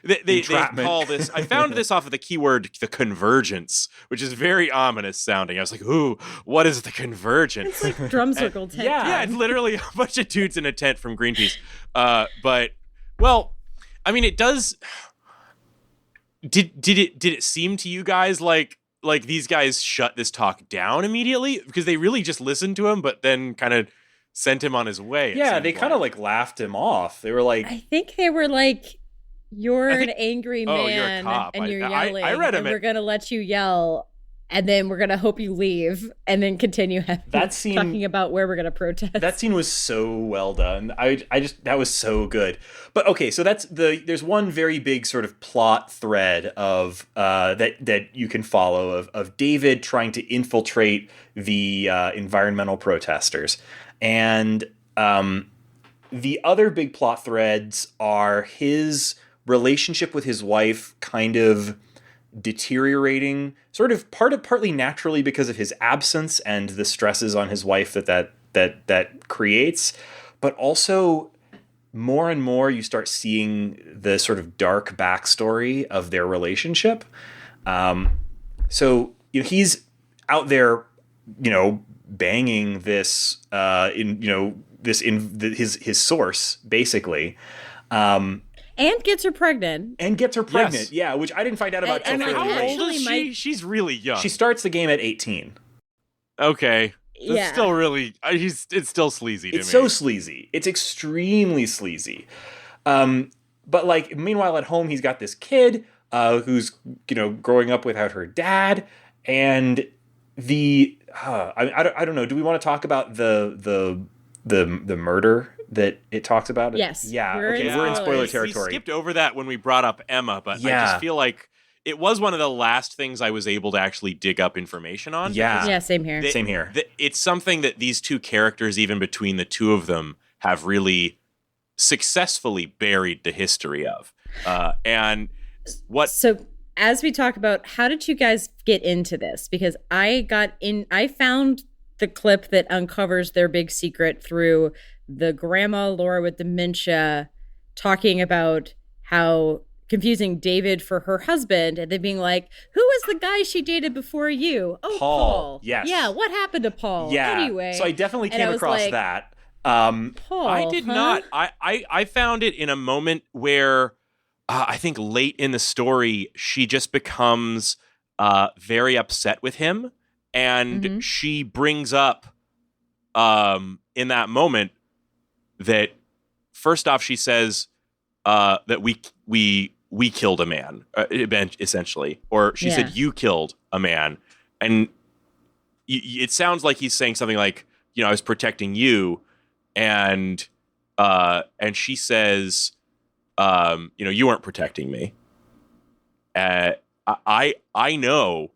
Speaker 3: They call this. I found this off of the keyword the convergence, which is very ominous sounding. I was like, "Ooh, what is the convergence?"
Speaker 2: It's like drum circle tent.
Speaker 3: Yeah, it's literally a bunch of dudes in a tent from Greenpeace. But well, I mean, it does. Did it seem to you guys like these guys shut this talk down immediately because they really just listened to him, but then kind of sent him on his way?
Speaker 1: Yeah, they kind of like laughed him off. They were like,
Speaker 2: I think they were like, you're an angry man
Speaker 3: you're a cop.
Speaker 2: and you're yelling.
Speaker 3: I read him.
Speaker 2: And we're going to let you yell and then we're going to hope you leave and then continue talking about where we're going to protest.
Speaker 1: That scene was so well done. I just, that was so good. But okay, so there's one very big sort of plot thread of that you can follow of David trying to infiltrate the environmental protesters. And the other big plot threads are his relationship with his wife kind of deteriorating, sort of partly naturally because of his absence and the stresses on his wife that creates, but also more and more you start seeing the sort of dark backstory of their relationship. So he's out there, banging this his source basically.
Speaker 2: And gets her pregnant.
Speaker 1: Yes. Yeah, which I didn't find out about till fairly late.
Speaker 3: How old is she? She's really young.
Speaker 1: She starts the game at 18.
Speaker 3: Okay.
Speaker 2: Yeah.
Speaker 3: That's still really... it's still sleazy to me.
Speaker 1: It's so sleazy. It's extremely sleazy. But like, meanwhile at home, he's got this kid who's growing up without her dad, and I don't know. Do we want to talk about the murder that it talks about?
Speaker 2: Yes.
Speaker 1: Yeah.
Speaker 2: We're in
Speaker 1: spoiler territory.
Speaker 3: We skipped over that when we brought up Emma, but I just feel like it was one of the last things I was able to actually dig up information on.
Speaker 1: Yeah.
Speaker 2: Yeah, same here.
Speaker 1: Same here.
Speaker 3: It's something that these two characters, even between the two of them, have really successfully buried the history of.
Speaker 2: So as we talk about, how did you guys get into this? Because I found the clip that uncovers their big secret through the grandma Laura with dementia talking about how confusing David for her husband, and then being like, who was the guy she dated before you? Oh, Paul.
Speaker 1: Yes.
Speaker 2: Yeah, what happened to Paul?
Speaker 1: Yeah.
Speaker 2: Anyway.
Speaker 1: So I definitely came across that.
Speaker 2: Paul,
Speaker 3: I did not. I found it in a moment where I think late in the story, she just becomes very upset with him. And she brings up in that moment that first off, she says that we killed a man, essentially. Or she said, you killed a man. And it sounds like he's saying something like, I was protecting you. And she says, you weren't protecting me. I know,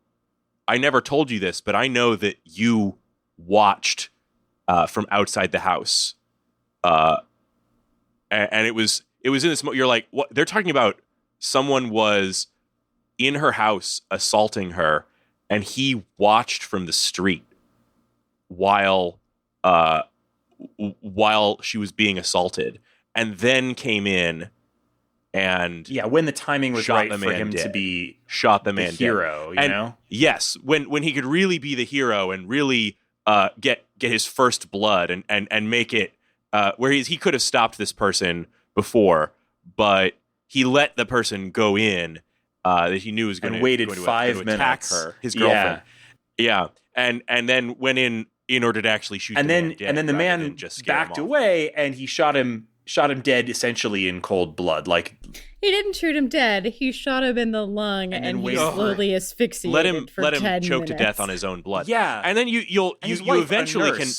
Speaker 3: I never told you this, but I know that you watched from outside the house. And it was in this moment, you're like, what? They're talking about someone was in her house assaulting her, and he watched from the street while she was being assaulted, and then came in and
Speaker 1: when the timing was right for him to be
Speaker 3: shot the man
Speaker 1: hero,
Speaker 3: dead. Yes, when he could really be the hero and really get his first blood and make it where he could have stopped this person before, but he let the person go in that he knew was going to
Speaker 1: waited 5 minutes
Speaker 3: attack her, his girlfriend. Yeah. And then went in order to actually shoot
Speaker 1: and
Speaker 3: the
Speaker 1: then
Speaker 3: man dead,
Speaker 1: and then the man
Speaker 3: just
Speaker 1: backed away, and he shot him dead essentially in cold blood. Like,
Speaker 2: he didn't shoot him dead. He shot him in the lung, and he slowly asphyxiated for 10 minutes.
Speaker 3: Let him choke to death on his own blood.
Speaker 1: Yeah,
Speaker 3: and then you eventually can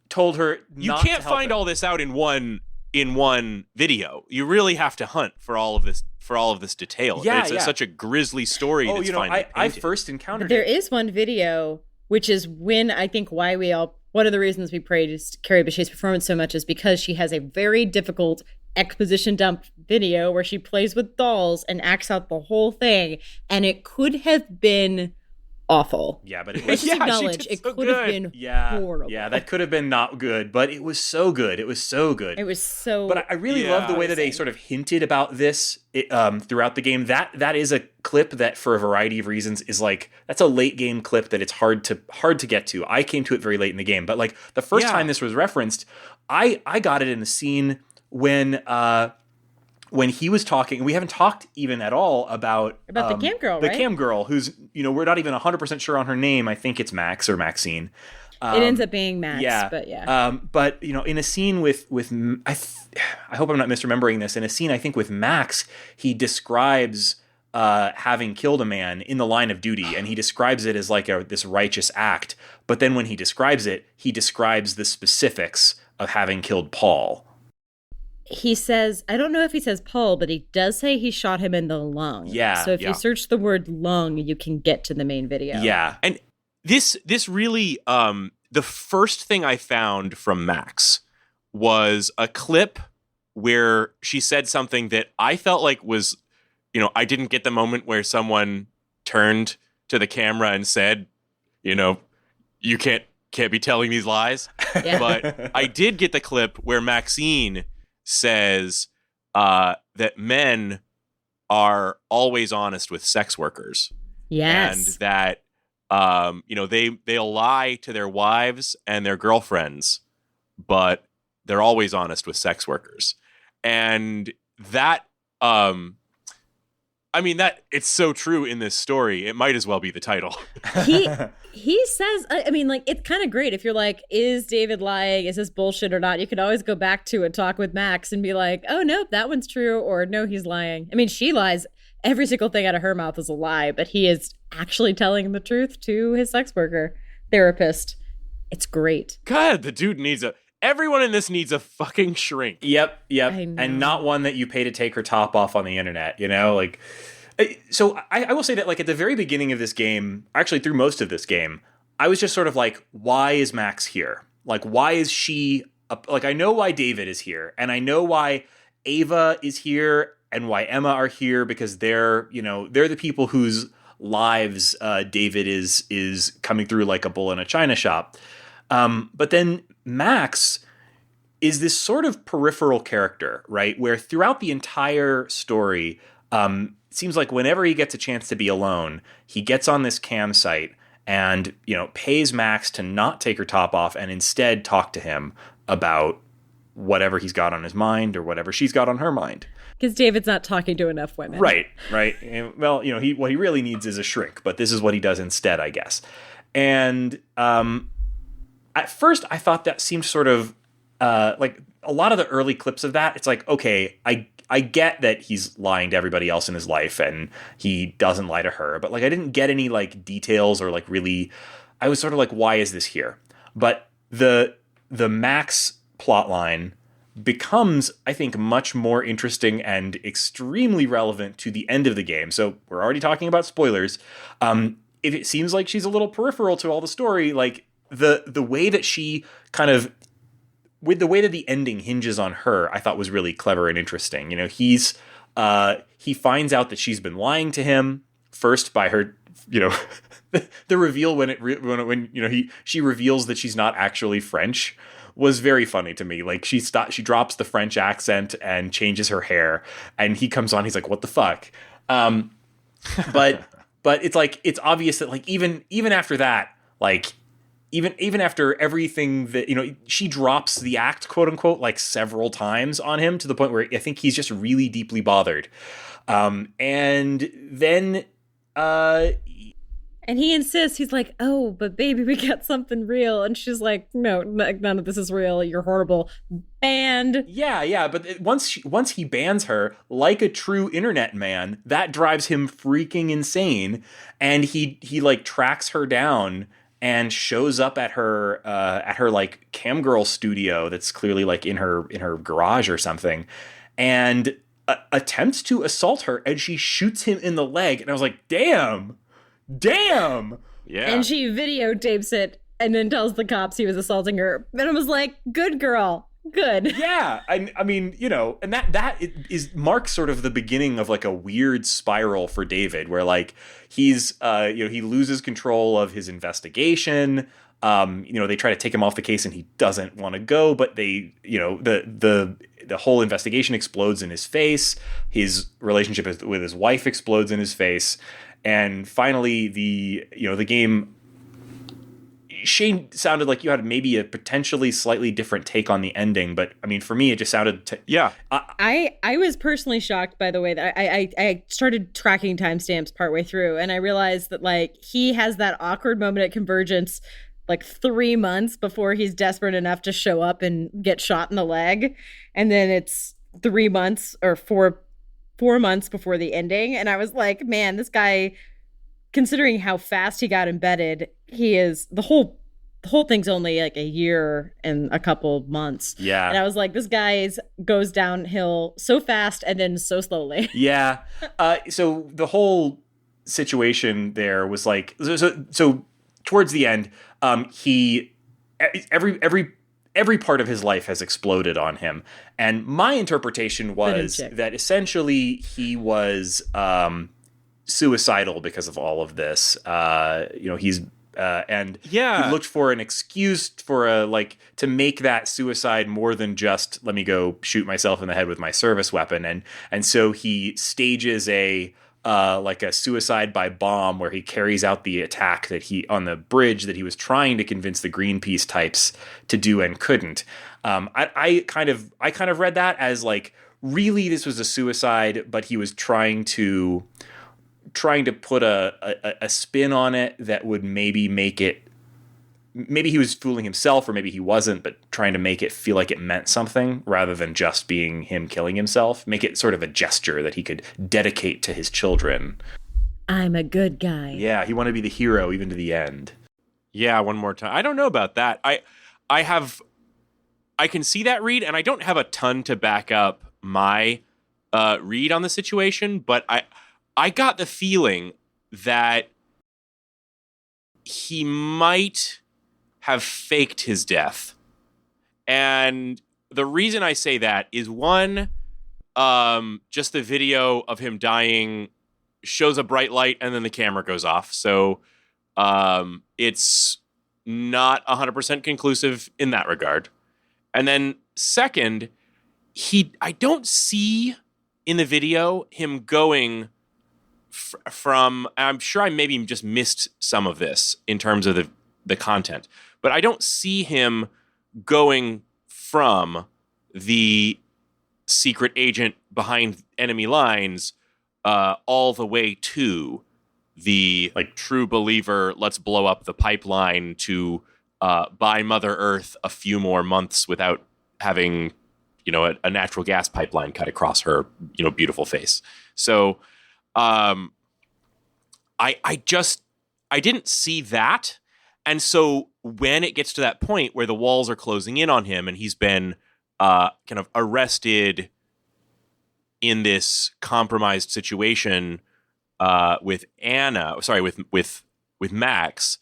Speaker 1: told her
Speaker 3: you can't find all this out in one video. You really have to hunt for all of this detail.
Speaker 1: Yeah,
Speaker 3: it's such a grisly story.
Speaker 1: I first encountered
Speaker 2: there is one video, which is when I think one of the reasons we praised Carrie Bechet's performance so much is because she has a very difficult exposition dump video where she plays with dolls and acts out the whole thing, and it could have been awful.
Speaker 1: Yeah, but it
Speaker 2: was
Speaker 1: was
Speaker 2: acknowledge it could have been horrible.
Speaker 1: Yeah, that could have been not good, but it was so good. It was so good.
Speaker 2: It was so.
Speaker 1: But I really love the way that they sort of hinted about this throughout the game. That is a clip that, for a variety of reasons, is like, that's a late game clip that it's hard to get to. I came to it very late in the game, but like the first time this was referenced, I got it in the scene when he was talking. We haven't talked even at all about
Speaker 2: the cam girl,
Speaker 1: the cam girl, who's, we're not even 100% sure on her name. I think it's Max or Maxine.
Speaker 2: It ends up being Max, but yeah.
Speaker 1: But in a scene with I hope I'm not misremembering this. In a scene, I think with Max, he describes having killed a man in the line of duty, and he describes it as like this righteous act. But then when he describes it, he describes the specifics of having killed Paul.
Speaker 2: He says, I don't know if he says Paul, but he does say he shot him in the lung.
Speaker 1: Yeah.
Speaker 2: So if you search the word lung, you can get to the main video.
Speaker 1: Yeah.
Speaker 3: And this really, the first thing I found from Max was a clip where she said something that I felt like was, I didn't get the moment where someone turned to the camera and said, you can't be telling these lies.
Speaker 2: Yeah.
Speaker 3: But I did get the clip where Maxine says that men are always honest with sex workers.
Speaker 2: Yes.
Speaker 3: And that they'll lie to their wives and their girlfriends, but they're always honest with sex workers. And that I mean, that it's so true in this story. It might as well be the title.
Speaker 2: He says, I mean, like, it's kind of great if you're like, is David lying? Is this bullshit or not? You could always go back to a talk with Max and be like, oh, nope, that one's true. Or no, he's lying. I mean, she lies. Every single thing out of her mouth is a lie, but he is actually telling the truth to his sex worker therapist. It's great.
Speaker 3: God, the dude everyone in this needs a fucking shrink.
Speaker 1: Yep. And not one that you pay to take her top off on the internet, like... So I will say that, like, at the very beginning of this game, actually through most of this game, I was just sort of like, why is Max here? Like, why is she... like, I know why David is here, and I know why Ava is here, and why Emma are here, because they're the people whose lives David is coming through like a bull in a china shop. But then Max is this sort of peripheral character, right? Where throughout the entire story, it seems like whenever he gets a chance to be alone, he gets on this cam site and, pays Max to not take her top off and instead talk to him about whatever he's got on his mind or whatever she's got on her mind.
Speaker 2: Because David's not talking to enough women.
Speaker 1: Right. And, well, what he really needs is a shrink, but this is what he does instead, I guess. And at first I thought that seemed sort of like a lot of the early clips of that. It's like, okay, I get that he's lying to everybody else in his life and he doesn't lie to her, but like I didn't get any like details or like really. I was sort of like, why is this here? But the Max plotline becomes, I think, much more interesting and extremely relevant to the end of the game. So we're already talking about spoilers. If it seems like she's a little peripheral to all the story, like the way that she kind of, with the way that the ending hinges on her, I thought was really clever and interesting. He finds out that she's been lying to him first by her, the reveal when she reveals that she's not actually French was very funny to me. Like she drops the French accent and changes her hair, and he comes on. He's like, "What the fuck?" But it's like it's obvious that like even after that, like even after everything that she drops the act, quote unquote, like several times on him to the point where I think he's just really deeply bothered. And then
Speaker 2: and he insists, he's like, oh, but baby, we got something real. And she's like, no, none of this is real. You're horrible. Banned.
Speaker 1: Yeah. But once he bans her, like a true internet man, that drives him freaking insane. And he like tracks her down and shows up at her like camgirl studio that's clearly like in her garage or something, and attempts to assault her, and she shoots him in the leg. And I was like, damn. Yeah.
Speaker 2: And she videotapes it and then tells the cops he was assaulting her. And I was like, good girl. Good.
Speaker 1: Yeah. I mean, and that is marks sort of the beginning of like a weird spiral for David where like he's, he loses control of his investigation. They try to take him off the case and he doesn't want to go, but they, the whole investigation explodes in his face. His relationship with his wife explodes in his face. And finally, the game, Shane, sounded like you had maybe a potentially slightly different take on the ending, but I mean, for me, it just sounded yeah.
Speaker 2: I was personally shocked by the way that I started tracking timestamps partway through, and I realized that like he has that awkward moment at Convergence like 3 months before he's desperate enough to show up and get shot in the leg, and then it's 3 months or 4 months before the ending. And I was like, man, this guy, considering how fast he got embedded, he is the whole thing's only like a year and a couple months.
Speaker 1: Yeah.
Speaker 2: And I was like, this guy goes downhill so fast and then so slowly.
Speaker 1: Yeah. So the whole situation there was like, so towards the end, every part of his life has exploded on him. And my interpretation was that essentially he was suicidal because of all of this. He's he looked for an excuse for to make that suicide more than just let me go shoot myself in the head with my service weapon. And so he stages a suicide by bomb where he carries out the attack on the bridge that he was trying to convince the Greenpeace types to do and couldn't. I kind of read that as like really this was a suicide, but he was trying to put a spin on it that would maybe make it, maybe he was fooling himself or maybe he wasn't, but trying to make it feel like it meant something rather than just being him killing himself. Make it sort of a gesture that he could dedicate to his children.
Speaker 2: I'm a good guy.
Speaker 1: Yeah, he wanted to be the hero even to the end.
Speaker 3: Yeah, one more time. I don't know about that. I can see that read, and I don't have a ton to back up my read on the situation, but I got the feeling that he might have faked his death. And the reason I say that is, one, just the video of him dying shows a bright light and then the camera goes off. So it's not 100% conclusive in that regard. And then second, I don't see in the video him going from, I'm sure I maybe just missed some of this in terms of the content, but I don't see him going from the secret agent behind enemy lines all the way to the true believer, let's blow up the pipeline to buy Mother Earth a few more months without having, a natural gas pipeline cut across her, beautiful face. So I didn't see that. And so when it gets to that point where the walls are closing in on him and he's been kind of arrested in this compromised situation with Max,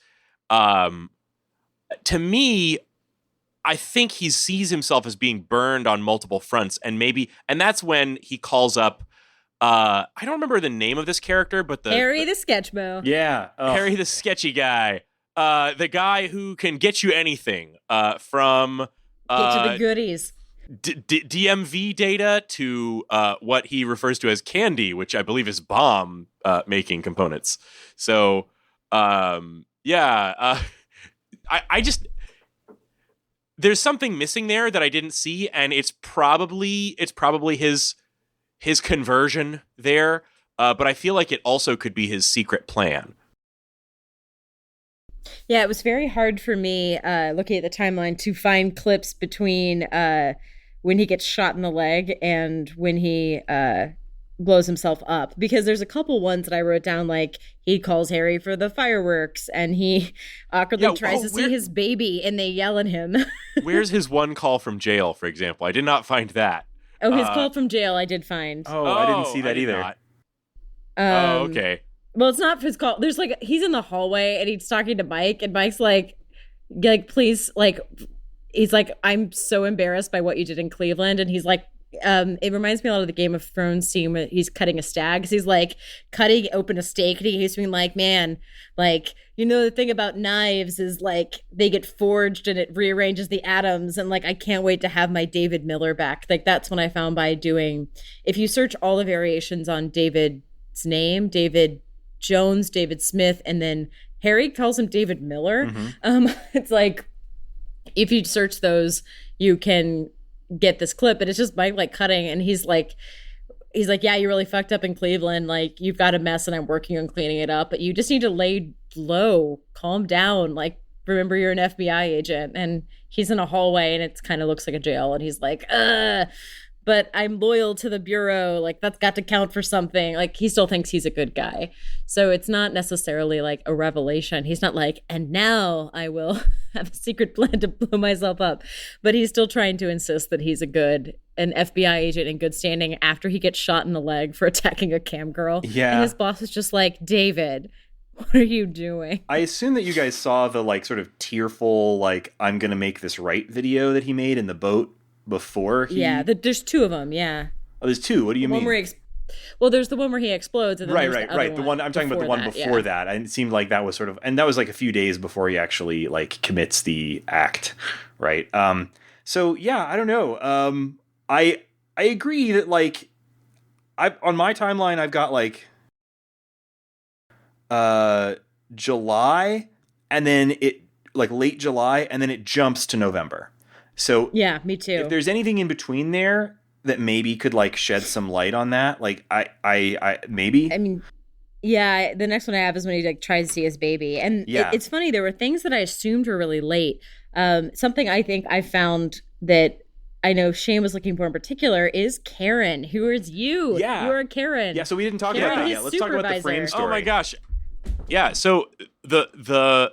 Speaker 3: to me, I think he sees himself as being burned on multiple fronts, and that's when he calls up. I don't remember the name of this character, but
Speaker 2: Harry the Sketchmo.
Speaker 1: Yeah,
Speaker 3: Harry the sketchy guy, the guy who can get you anything from
Speaker 2: get you the goodies.
Speaker 3: DMV data to what he refers to as candy, which I believe is bomb making components. So, I just, there's something missing there that I didn't see, and it's probably his conversion there, but I feel like it also could be his secret plan.
Speaker 2: Yeah, it was very hard for me looking at the timeline to find clips between when he gets shot in the leg and when he blows himself up, because there's a couple ones that I wrote down, like he calls Harry for the fireworks and he awkwardly tries to see his baby and they yell at him.
Speaker 3: Where's his one call from jail, for example? I did not find that.
Speaker 2: Oh, his call from jail I did find.
Speaker 1: I didn't see that either.
Speaker 3: Okay.
Speaker 2: Well, it's not his call. There's he's in the hallway and he's talking to Mike and Mike's like please, he's like, I'm so embarrassed by what you did in Cleveland. And he's like, it reminds me a lot of the Game of Thrones scene where he's cutting a stag. Cause he's like cutting open a steak and he's being like, man, the thing about knives is they get forged and it rearranges the atoms. And I can't wait to have my David Miller back. That's when I found by doing, if you search all the variations on David's name, David Jones, David Smith, and then Harry calls him David Miller. Mm-hmm. It's if you search those, you can get this clip, and it's just Mike cutting, and he's like, yeah, you really fucked up in Cleveland. You've got a mess, and I'm working on cleaning it up, but you just need to lay low, calm down. Remember, you're an FBI agent, and he's in a hallway, and it kind of looks like a jail, and he's like, but I'm loyal to the Bureau. That's got to count for something. He still thinks he's a good guy. So it's not necessarily a revelation. He's not and now I will have a secret plan to blow myself up. But he's still trying to insist that he's an FBI agent in good standing after he gets shot in the leg for attacking a cam girl.
Speaker 1: Yeah.
Speaker 2: And his boss is just like, David, what are you doing?
Speaker 1: I assume that you guys saw the sort of tearful, I'm going to make this right video that he made in the boat before he...
Speaker 2: Yeah, there's two of them, yeah.
Speaker 1: Oh, there's two? What do you mean?
Speaker 2: Well, there's the one where he explodes, and then
Speaker 1: right. The one I'm talking about, the one before that. And it seemed like that was sort of... And that was a few days before he actually, commits the act, right? So, yeah, I don't know. I agree that, on my timeline, I've got, July, and then it... late July, and then it jumps to November. So
Speaker 2: yeah, me too.
Speaker 1: If there's anything in between there, that maybe could like shed some light on that? Like I maybe.
Speaker 2: I mean, yeah, the next one I have is when he like tries to see his baby. And it's funny, there were things that I assumed were really late. Something I think I found that I know Shane was looking for in particular is Karen. Who is you?
Speaker 1: Yeah.
Speaker 2: You're Karen.
Speaker 1: Yeah, so we didn't talk about that yet. Let's talk about the frame story.
Speaker 3: Oh my gosh. Yeah, so the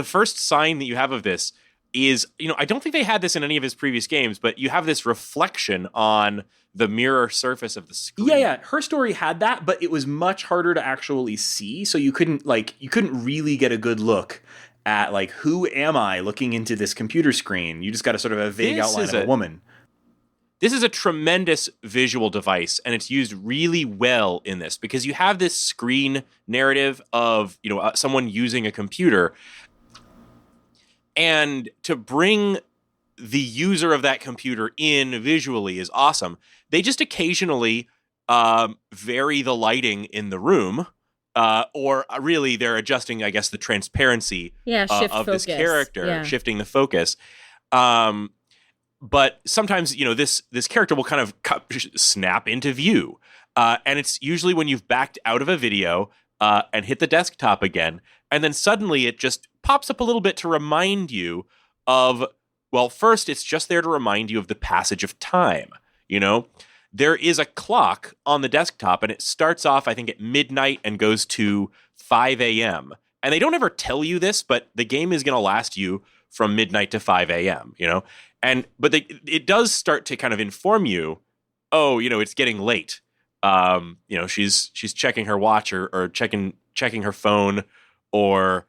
Speaker 3: first sign that you have of this is, I don't think they had this in any of his previous games, but you have this reflection on the mirror surface of the screen.
Speaker 1: Yeah. Her Story had that, but it was much harder to actually see, so you couldn't really get a good look at like, who am I looking into this computer screen? You just got a sort of a vague outline of a woman.
Speaker 3: This is a tremendous visual device, and it's used really well in this because you have this screen narrative of, someone using a computer, and to bring the user of that computer in visually is awesome. They just occasionally vary the lighting in the room, or really they're adjusting, I guess, the transparency of
Speaker 2: focus.
Speaker 3: This character, shifting the focus. But sometimes, this character will kind of snap into view. And it's usually when you've backed out of a video and hit the desktop again, and then suddenly it just pops up a little bit to remind you of, well, first, it's just there to remind you of the passage of time, There is a clock on the desktop, and it starts off, I think, at midnight and goes to 5 a.m. And they don't ever tell you this, but the game is going to last you from midnight to 5 a.m., But it does start to kind of inform you, it's getting late. She's checking her watch or checking her phone, or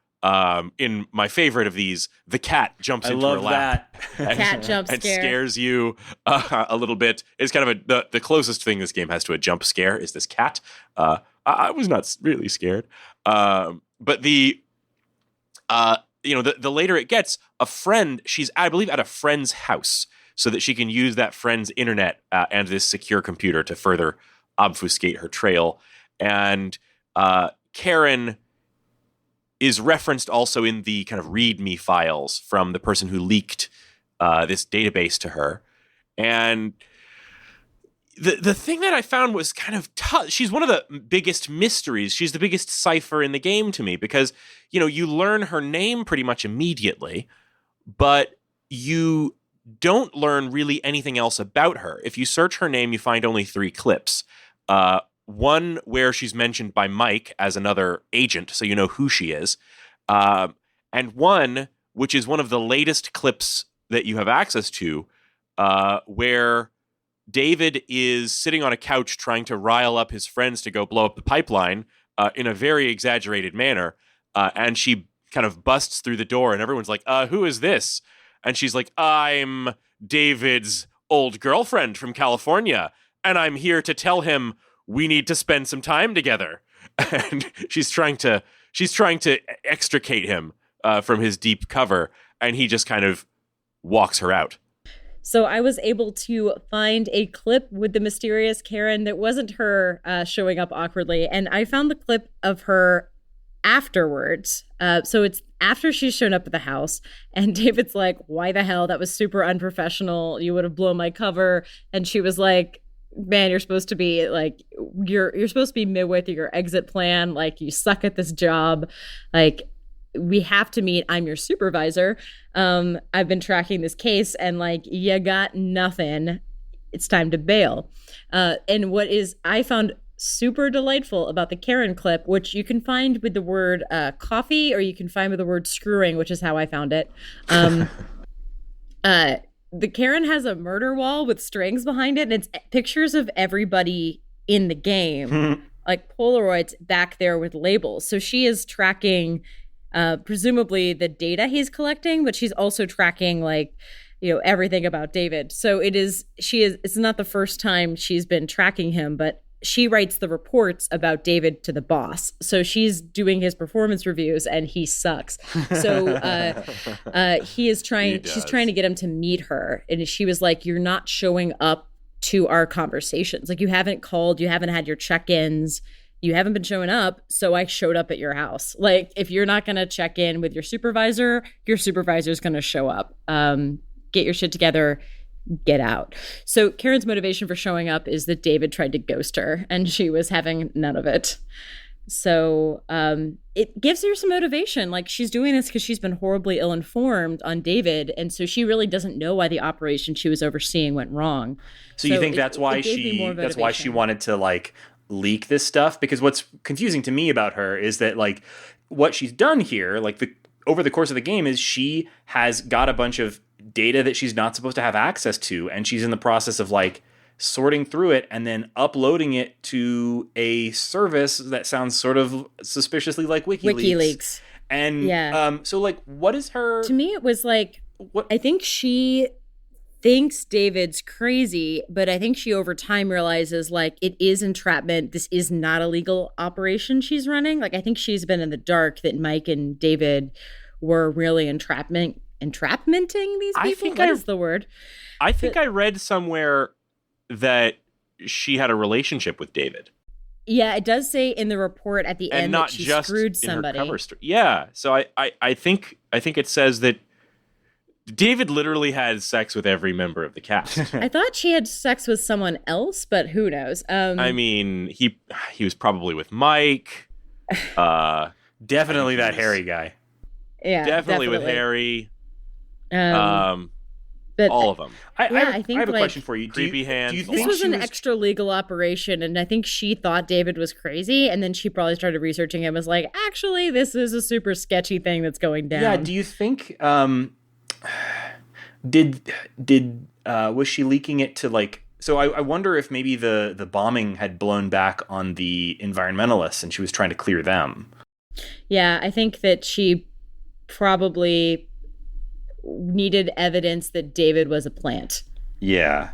Speaker 3: in my favorite of these, the cat jumps into her lap.
Speaker 2: And, cat jump scare.
Speaker 3: And scares you a little bit. It's kind of the closest thing this game has to a jump scare is this cat. I was not really scared, but the later it gets, a friend, she's, I believe, at a friend's house so that she can use that friend's internet and this secure computer to further obfuscate her trail. And Karen is referenced also in the kind of README files from the person who leaked this database to her. And the thing that I found was kind of tough. She's one of the biggest mysteries. She's the biggest cipher in the game to me because, you learn her name pretty much immediately, but you don't learn really anything else about her. If you search her name, you find only 3 clips. One where she's mentioned by Mike as another agent, so you know who she is. And one, which is one of the latest clips that you have access to, where David is sitting on a couch trying to rile up his friends to go blow up the pipeline in a very exaggerated manner. And she kind of busts through the door and everyone's like, who is this? And she's like, I'm David's old girlfriend from California. And I'm here to tell him we need to spend some time together. And she's trying to extricate him from his deep cover. And he just kind of walks her out.
Speaker 2: So I was able to find a clip with the mysterious Karen that wasn't her showing up awkwardly. And I found the clip of her afterwards. So it's after she's shown up at the house. And David's like, why the hell? That was super unprofessional. You would have blown my cover. And she was like, man, you're supposed to be like, you're supposed to be midway through your exit plan. Like, you suck at this job. Like, we have to meet. I'm your supervisor. I've been tracking this case and like, you got nothing. It's time to bail. And what is, I found super delightful about the Karen clip, which you can find with the word coffee, or you can find with the word screwing, which is how I found it. The Karen has a murder wall with strings behind it, and it's pictures of everybody in the game, like Polaroids back there with labels. So she is tracking presumably the data he's collecting, but she's also tracking like, everything about David. So it's not the first time she's been tracking him, but she writes the reports about David to the boss. So she's doing his performance reviews and he sucks. So she's trying to get him to meet her. And she was like, you're not showing up to our conversations. Like, you haven't called, you haven't had your check-ins, you haven't been showing up. So I showed up at your house. Like, if you're not going to check in with your supervisor's going to show up. Get your shit together. get out. So Karen's motivation for showing up is that David tried to ghost her and she was having none of it. So it gives her some motivation. Like, she's doing this because she's been horribly ill-informed on David, and so she really doesn't know why the operation she was overseeing went wrong.
Speaker 1: So you think that's why she wanted to like leak this stuff? Because what's confusing to me about her is that like what she's done here, like over the course of the game, is she has got a bunch of data that she's not supposed to have access to, and she's in the process of like sorting through it and then uploading it to a service that sounds sort of suspiciously like WikiLeaks. And so like, what is her?
Speaker 2: To me, it was like, I think she thinks David's crazy, but I think she over time realizes like it is entrapment. This is not a legal operation she's running. Like, I think she's been in the dark that Mike and David were really entrapmenting these people. What is the word?
Speaker 3: I think I read somewhere that she had a relationship with David.
Speaker 2: Yeah, it does say in the report at the end
Speaker 3: not
Speaker 2: that she
Speaker 3: just
Speaker 2: screwed somebody.
Speaker 3: In her cover story. Yeah, so I think it says that David literally had sex with every member of the cast.
Speaker 2: I thought she had sex with someone else, but who knows?
Speaker 3: I mean, he was probably with Mike.
Speaker 1: Definitely that Harry guy.
Speaker 2: Yeah,
Speaker 3: definitely with Harry.
Speaker 2: But
Speaker 3: all of them.
Speaker 1: I have a question for you.
Speaker 3: Creepy hands.
Speaker 1: Do you
Speaker 2: this
Speaker 1: think
Speaker 2: was an extra legal operation, and I think she thought David was crazy, and then she probably started researching him and was like, actually, this is a super sketchy thing that's going down.
Speaker 1: Yeah, do you think was she leaking it to like, so I wonder if maybe the bombing had blown back on the environmentalists and she was trying to clear them.
Speaker 2: Yeah, I think that she probably needed evidence that David was a plant.
Speaker 1: Yeah.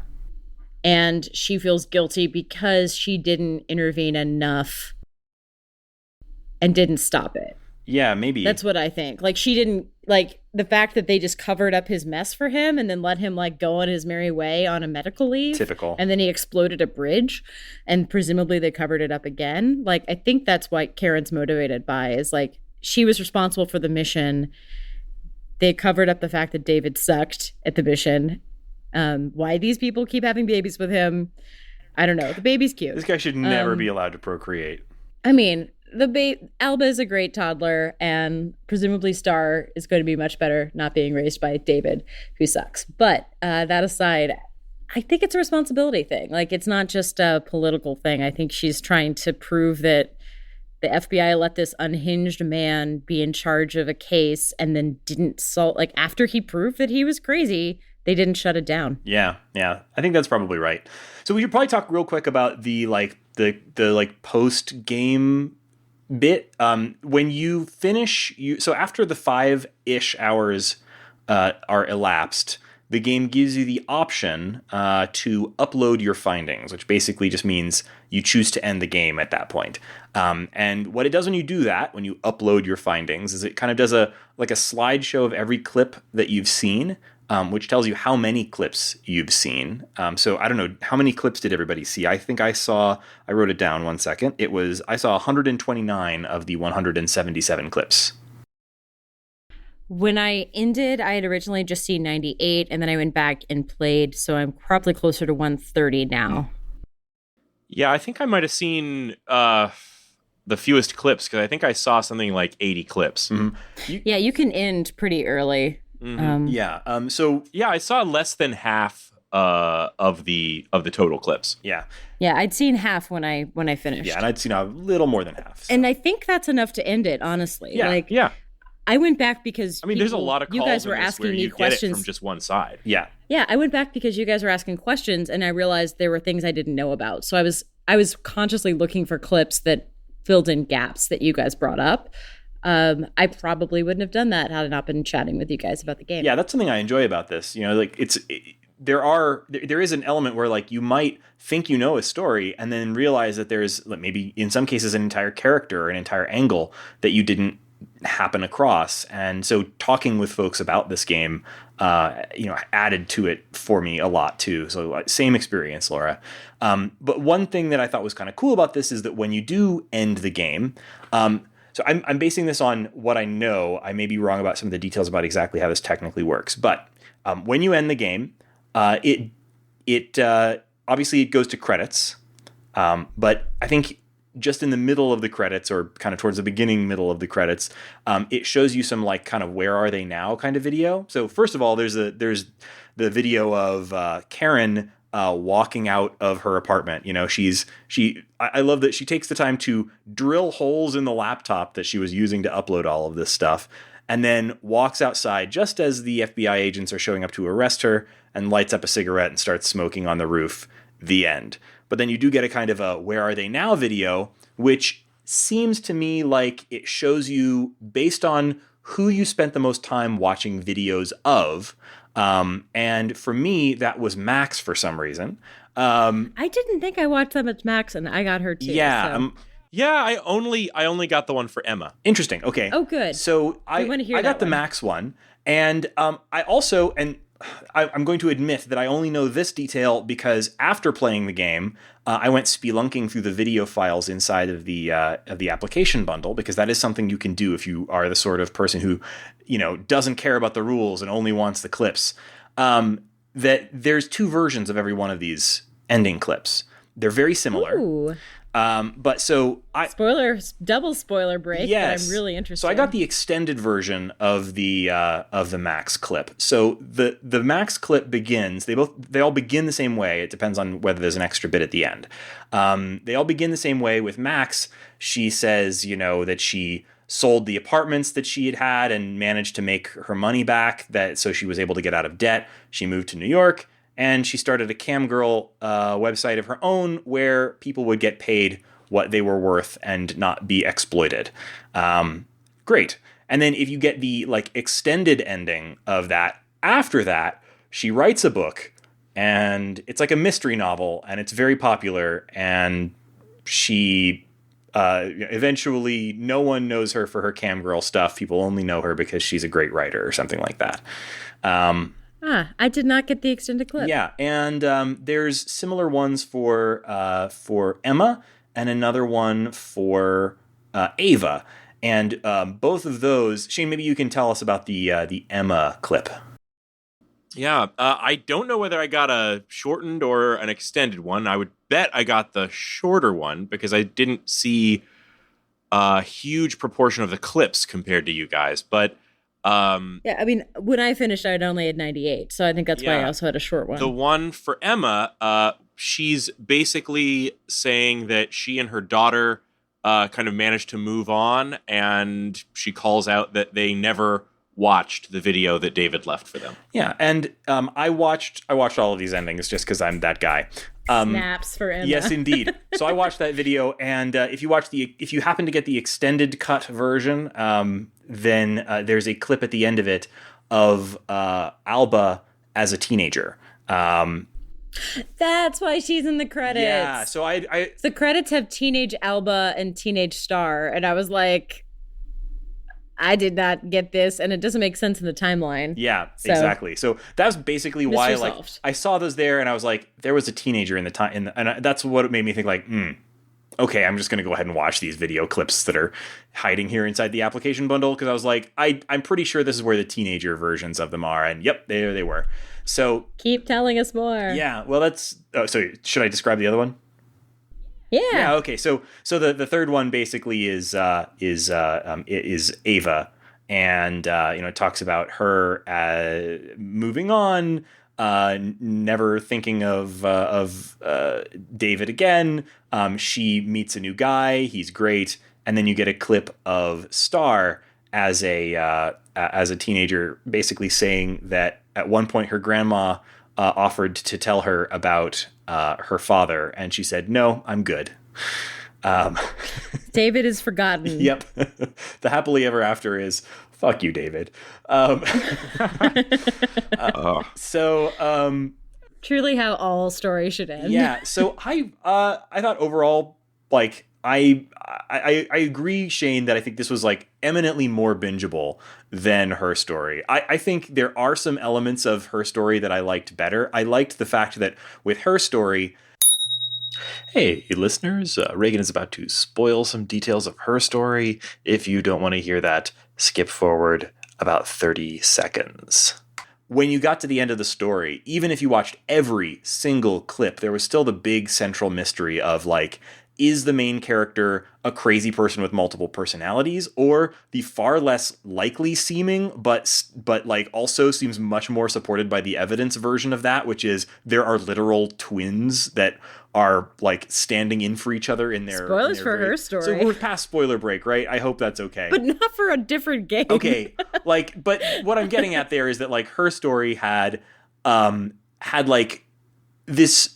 Speaker 2: And she feels guilty because she didn't intervene enough and didn't stop it.
Speaker 1: Yeah, maybe.
Speaker 2: That's what I think. Like, she didn't, like, the fact that they just covered up his mess for him and then let him, like, go on his merry way on a medical leave.
Speaker 1: Typical.
Speaker 2: And then he exploded a bridge and presumably they covered it up again. Like, I think that's what Karen's motivated by, is, like, she was responsible for the mission. They covered up the fact that David sucked at the mission. Why these people keep having babies with him, I don't know. The baby's cute.
Speaker 1: This guy should never be allowed to procreate.
Speaker 2: I mean, Alba is a great toddler, and presumably Star is going to be much better not being raised by David, who sucks. But that aside, I think it's a responsibility thing. Like, it's not just a political thing. I think she's trying to prove that the FBI let this unhinged man be in charge of a case and then didn't solve, like, after he proved that he was crazy, they didn't shut it down. Yeah.
Speaker 1: I think that's probably right. So we should probably talk real quick about the post game bit. When you finish, so after the 5-ish hours are elapsed, the game gives you the option to upload your findings, which basically just means you choose to end the game at that point. And what it does when you do that, when you upload your findings, is it kind of does a slideshow of every clip that you've seen, which tells you how many clips you've seen. So I don't know, how many clips did everybody see? I think I wrote it down 1 second. I saw 129 of the 177 clips.
Speaker 2: When I ended, I had originally just seen 98, and then I went back and played, so I'm probably closer to 130 now.
Speaker 3: Yeah, I think I might have seen the fewest clips, because I think I saw something like 80 clips.
Speaker 1: Mm-hmm.
Speaker 2: You can end pretty early.
Speaker 3: Mm-hmm. So I saw less than half of the total clips.
Speaker 2: Yeah, I'd seen half when I finished.
Speaker 1: Yeah, and I'd seen a little more than half.
Speaker 2: So. And I think that's enough to end it, honestly.
Speaker 3: Yeah.
Speaker 2: I went back because
Speaker 3: there's a lot of calls
Speaker 2: you guys were asking me questions
Speaker 3: from just one side.
Speaker 1: Yeah,
Speaker 2: I went back because you guys were asking questions, and I realized there were things I didn't know about. So I was consciously looking for clips that filled in gaps that you guys brought up. I probably wouldn't have done that had I not been chatting with you guys about the game.
Speaker 1: Yeah, that's something I enjoy about this. You know, like there is an element where like you might think you know a story and then realize that there's maybe in some cases an entire character or an entire angle that you didn't happen across. And so talking with folks about this game, added to it for me a lot too. So same experience, Laura. But one thing that I thought was kind of cool about this is that when you do end the game, so I'm basing this on what I know. I may be wrong about some of the details about exactly how this technically works. But when you end the game, It obviously it goes to credits, but I think just in the middle of the credits, or kind of towards the beginning, middle of the credits, it shows you some like kind of where are they now kind of video. So first of all, there's the video of Karen walking out of her apartment. You know, I love that she takes the time to drill holes in the laptop that she was using to upload all of this stuff, and then walks outside just as the FBI agents are showing up to arrest her, and lights up a cigarette and starts smoking on the roof. The end. But then you do get a kind of a where are they now video, which seems to me like it shows you based on who you spent the most time watching videos of. And for me, that was Max for some reason.
Speaker 2: I didn't think I watched that much Max, and I got her too.
Speaker 1: Yeah.
Speaker 2: So.
Speaker 3: I only got the one for Emma.
Speaker 1: Interesting. Okay.
Speaker 2: Oh, good.
Speaker 1: So I got the Max one. And I also, and I'm going to admit that I only know this detail because after playing the game, I went spelunking through the video files inside of the application bundle, because that is something you can do if you are the sort of person who, you know, doesn't care about the rules and only wants the clips. That there's 2 versions of every one of these ending clips. They're very similar.
Speaker 2: Ooh.
Speaker 1: But so
Speaker 2: double spoiler break.
Speaker 1: Yes.
Speaker 2: But I'm really interested.
Speaker 1: So I got the extended version of the Max clip. So the Max clip begins. They all begin the same way. It depends on whether there's an extra bit at the end. They all begin the same way with Max. She says, you know, that she sold the apartments that she had and managed to make her money back. So she was able to get out of debt. She moved to New York. And she started a camgirl website of her own where people would get paid what they were worth and not be exploited. Great. And then if you get the like extended ending of that, after that, she writes a book, and it's like a mystery novel, and it's very popular. And she eventually, no one knows her for her camgirl stuff. People only know her because she's a great writer or something like that.
Speaker 2: I did not get the extended clip.
Speaker 1: Yeah, and there's similar ones for Emma and another one for Ava, and both of those. Shane, maybe you can tell us about the Emma clip.
Speaker 3: Yeah, I don't know whether I got a shortened or an extended one. I would bet I got the shorter one because I didn't see a huge proportion of the clips compared to you guys, but.
Speaker 2: Yeah, I mean, when I finished, I only had 98, so I think that's why I also had a short one.
Speaker 3: The one for Emma, she's basically saying that she and her daughter kind of managed to move on, and she calls out that they never watched the video that David left for them.
Speaker 1: Yeah, and I watched all of these endings just because I'm that guy.
Speaker 2: Snaps for Emma.
Speaker 1: Yes, indeed. So I watched that video, and if you happen to get the extended cut version, then there's a clip at the end of it of Alba as a teenager.
Speaker 2: That's why she's in the credits.
Speaker 1: Yeah, so
Speaker 2: the credits have teenage Alba and teenage Star, and I was like, I did not get this, and it doesn't make sense in the timeline.
Speaker 1: Yeah, exactly. So that's basically why, like, I saw those there, and I was like, there was a teenager in the time, and that's what made me think, like, okay, I'm just going to go ahead and watch these video clips that are hiding here inside the application bundle, because I was like, I'm pretty sure this is where the teenager versions of them are, and yep, there they were. So
Speaker 2: keep telling us more.
Speaker 1: Yeah, well, that's. Oh, so should I describe the other one?
Speaker 2: Yeah.
Speaker 1: Okay. So the third one basically is Ava, and it talks about her moving on, never thinking of David again. She meets a new guy. He's great, and then you get a clip of Star as a teenager, basically saying that at one point her grandma offered to tell her about her father, and she said, "No, I'm good."
Speaker 2: David is forgotten.
Speaker 1: Yep. The happily ever after is fuck you, David.
Speaker 2: Truly how all stories should end.
Speaker 1: Yeah. So I thought overall, like, I agree, Shane, that I think this was like eminently more bingeable than Her Story. I think there are some elements of Her Story that I liked better. I liked the fact that with Her Story, hey, listeners, Reagan is about to spoil some details of Her Story. If you don't want to hear that, skip forward about 30 seconds. when you got to the end of the story, even if you watched every single clip, there was still the big central mystery of like, is the main character a crazy person with multiple personalities, or the far less likely seeming, but like also seems much more supported by the evidence version of that, which is there are literal twins that are like standing in for each other in their
Speaker 2: spoilers for her story.
Speaker 1: So we're past spoiler break, right? I hope that's okay.
Speaker 2: But not for a different game.
Speaker 1: Okay, like, but what I'm getting at there is that like her story had like this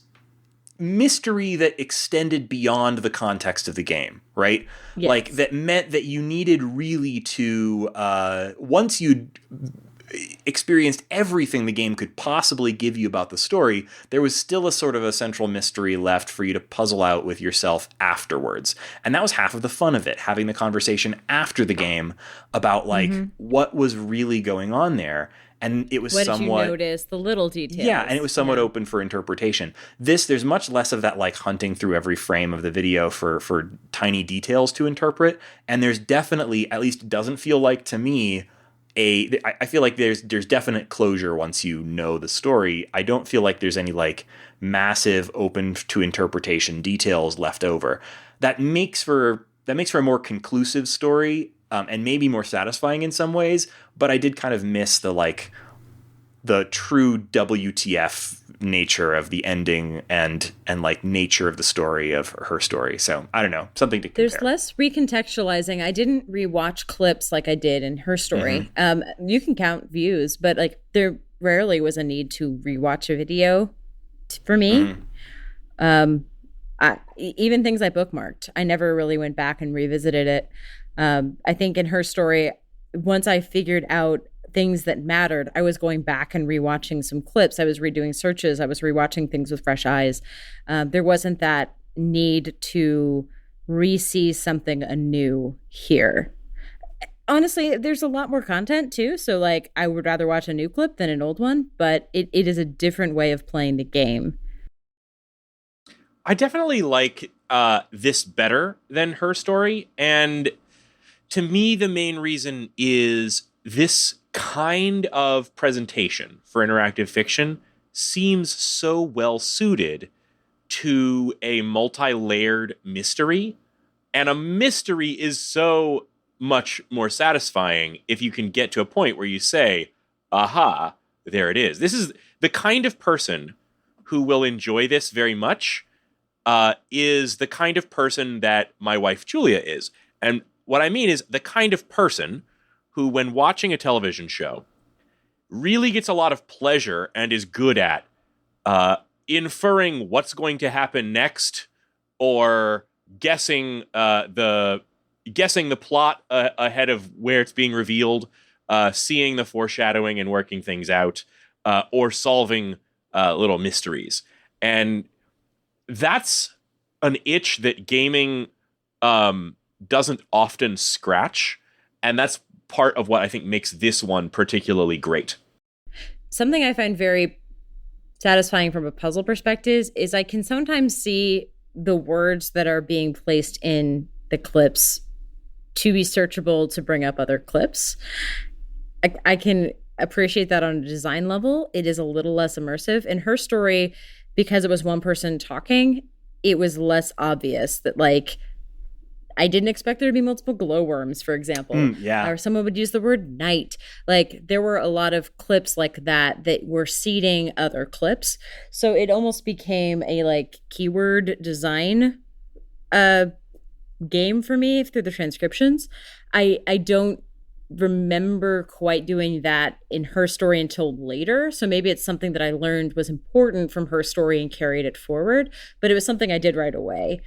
Speaker 1: mystery that extended beyond the context of the game, right?
Speaker 2: Yes.
Speaker 1: Like that meant that you needed really to once you'd experienced everything the game could possibly give you about the story, there was still a sort of a central mystery left for you to puzzle out with yourself afterwards. And that was half of the fun of it, having the conversation after the game about like what was really going on there. And it was
Speaker 2: what
Speaker 1: somewhat...
Speaker 2: did you notice? The little details.
Speaker 1: Yeah, and it was somewhat open for interpretation. There's much less of that like hunting through every frame of the video for tiny details to interpret. And there's definitely, at least it doesn't feel like to me, I feel like there's definite closure once you know the story. I don't feel like there's any like massive open to interpretation details left over. That makes for a more conclusive story, and maybe more satisfying in some ways. But I did kind of miss the true WTF nature of the ending and like nature of the story of her story. So I don't know, something to compare.
Speaker 2: There's less recontextualizing. I didn't rewatch clips like I did in her story. You can count views, but like there rarely was a need to rewatch a video for me. Even things I bookmarked, I never really went back and revisited it. I think in her story, once I figured out things that mattered, I was going back and rewatching some clips. I was redoing searches. I was rewatching things with fresh eyes. There wasn't that need to re-see something anew here. Honestly, there's a lot more content too. So like I would rather watch a new clip than an old one, but it is a different way of playing the game.
Speaker 3: I definitely like this better than her story. And to me, the main reason is this kind of presentation for interactive fiction seems so well suited to a multi-layered mystery. And a mystery is so much more satisfying if you can get to a point where you say, aha, there it is. This is the kind of person who will enjoy this very much, is the kind of person that my wife Julia is. And what I mean is the kind of person who, when watching a television show, really gets a lot of pleasure and is good at inferring what's going to happen next, or guessing the plot ahead of where it's being revealed, seeing the foreshadowing and working things out, or solving little mysteries. And that's an itch that gaming doesn't often scratch, and that's part of what I think makes this one particularly great.
Speaker 2: Something I find very satisfying from a puzzle perspective is I can sometimes see the words that are being placed in the clips to be searchable to bring up other clips. I can appreciate that on a design level. It is a little less immersive. In her story, because it was one person talking, it was less obvious that like I didn't expect there to be multiple glowworms, for example. Or someone would use the word night. Like there were a lot of clips like that were seeding other clips. So it almost became a like keyword design game for me through the transcriptions. I don't remember quite doing that in her story until later. So maybe it's something that I learned was important from her story and carried it forward. But it was something I did right away.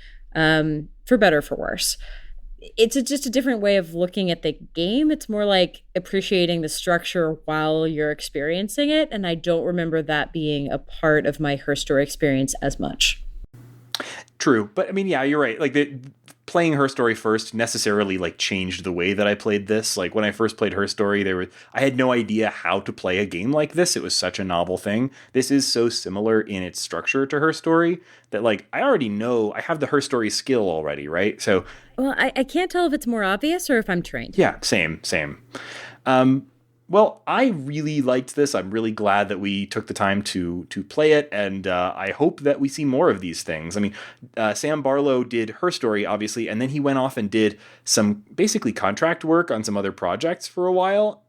Speaker 2: For better or for worse. It's just a different way of looking at the game. It's more like appreciating the structure while you're experiencing it. And I don't remember that being a part of my Her Story experience as much.
Speaker 1: True. But I mean, yeah, you're right. Like playing Her Story first necessarily like changed the way that I played this. Like when I first played Her Story, I had no idea how to play a game like this. It was such a novel thing. This is so similar in its structure to Her Story that like I already know I have the Her Story skill already, right? So
Speaker 2: well, I can't tell if it's more obvious or if I'm trained.
Speaker 1: Yeah, same. Well, I really liked this. I'm really glad that we took the time to play it, and I hope that we see more of these things. I mean, Sam Barlow did Her Story, obviously, and then he went off and did some basically contract work on some other projects for a while.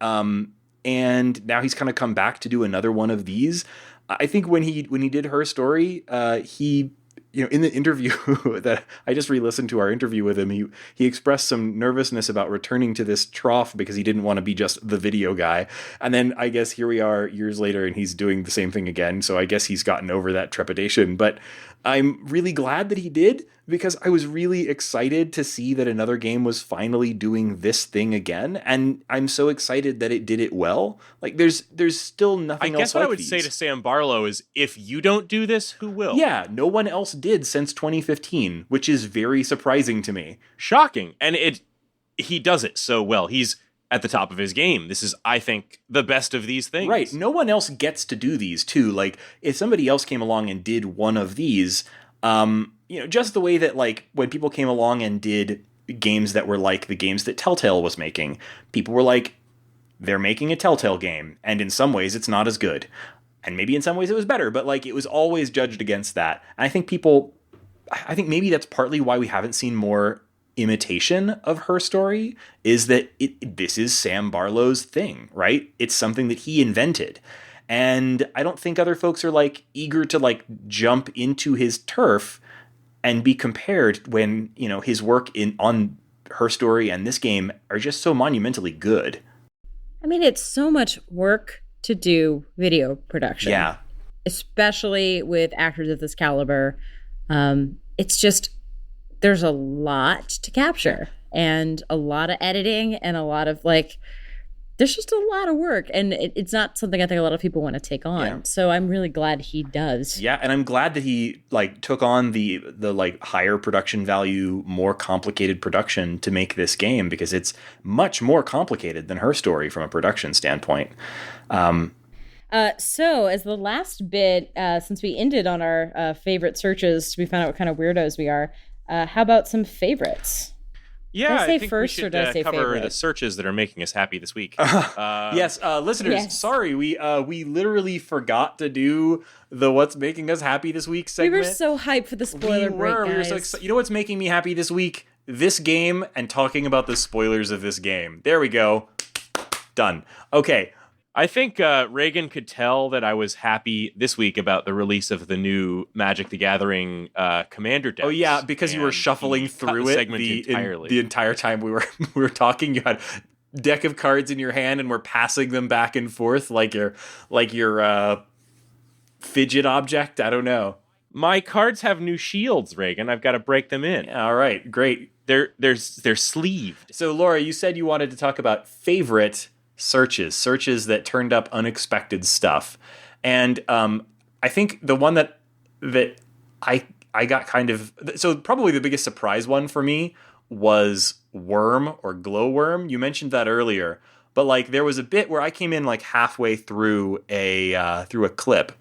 Speaker 1: And now he's kind of come back to do another one of these. I think when he did Her Story, he, in the interview that I just re-listened to our interview with him, he expressed some nervousness about returning to this trough because he didn't want to be just the video guy. And then I guess here we are years later and he's doing the same thing again. So I guess he's gotten over that trepidation. But I'm really glad that he did, because I was really excited to see that another game was finally doing this thing again. And I'm so excited that it did it well. Like, there's still nothing else.
Speaker 3: I guess what I would say to Sam Barlow is, if you don't do this, who will?
Speaker 1: Yeah, no one else did since 2015, which is very surprising to me.
Speaker 3: Shocking. And he does it so well. He's at the top of his game. This is, I think, the best of these things.
Speaker 1: Right. No one else gets to do these, too. Like, if somebody else came along and did one of these, just the way that, like, when people came along and did games that were like the games that Telltale was making, people were like, they're making a Telltale game, and in some ways it's not as good. And maybe in some ways it was better, but, like, it was always judged against that. And I think maybe that's partly why we haven't seen more imitation of Her Story, is that this is Sam Barlow's thing, right? It's something that he invented. And I don't think other folks are, like, eager to, like, jump into his turf and be compared when, his work on Her Story and this game are just so monumentally good.
Speaker 2: I mean, it's so much work to do video production.
Speaker 1: Yeah.
Speaker 2: Especially with actors of this caliber. It's just, there's a lot to capture and a lot of editing and a lot of, like, there's just a lot of work, and it's not something I think a lot of people want to take on. Yeah. So I'm really glad he does.
Speaker 1: Yeah, and I'm glad that he, like, took on the like higher production value, more complicated production to make this game, because it's much more complicated than Her Story from a production standpoint.
Speaker 2: So as the last bit, since we ended on our favorite searches, we found out what kind of weirdos we are. How about some favorites?
Speaker 3: Yeah,
Speaker 2: I
Speaker 3: think
Speaker 2: first,
Speaker 3: we should
Speaker 2: or did I say
Speaker 3: cover
Speaker 2: favorite?
Speaker 3: the searches that are making us happy this week.
Speaker 1: Yes, listeners,
Speaker 2: yes.
Speaker 1: Sorry, we literally forgot to do the What's Making Us Happy This Week segment.
Speaker 2: We were so hyped for the spoiler break, guys.
Speaker 1: We were so excited. You know what's making me happy this week? This game and talking about the spoilers of this game. There we go. Done. Okay.
Speaker 3: I think Reagan could tell that I was happy this week about the release of the new Magic the Gathering Commander decks.
Speaker 1: Oh yeah, because you were shuffling through it the entire time we were talking. You had a deck of cards in your hand and were passing them back and forth like your fidget object. I don't know.
Speaker 3: My cards have new shields, Reagan. I've got to break them in.
Speaker 1: Yeah, all right, great.
Speaker 3: They're sleeved.
Speaker 1: So Laura, you said you wanted to talk about favorite searches that turned up unexpected stuff. And I think the one that I got kind of, so probably the biggest surprise one for me was worm or glowworm. You mentioned that earlier, but, like, there was a bit where I came in, like, halfway through a clip,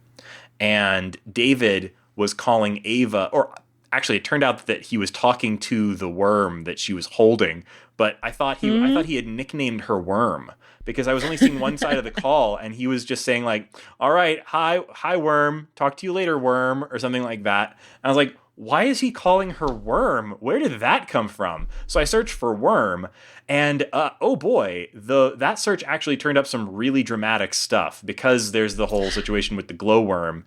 Speaker 1: and David was calling Ava, or actually it turned out that he was talking to the worm that she was holding, but I thought he had nicknamed her Worm, because I was only seeing one side of the call, and he was just saying, like, all right, hi Worm, talk to you later, Worm, or something like that. And I was like, why is he calling her Worm? Where did that come from? So I searched for Worm, and oh boy, that search actually turned up some really dramatic stuff, because there's the whole situation with the glowworm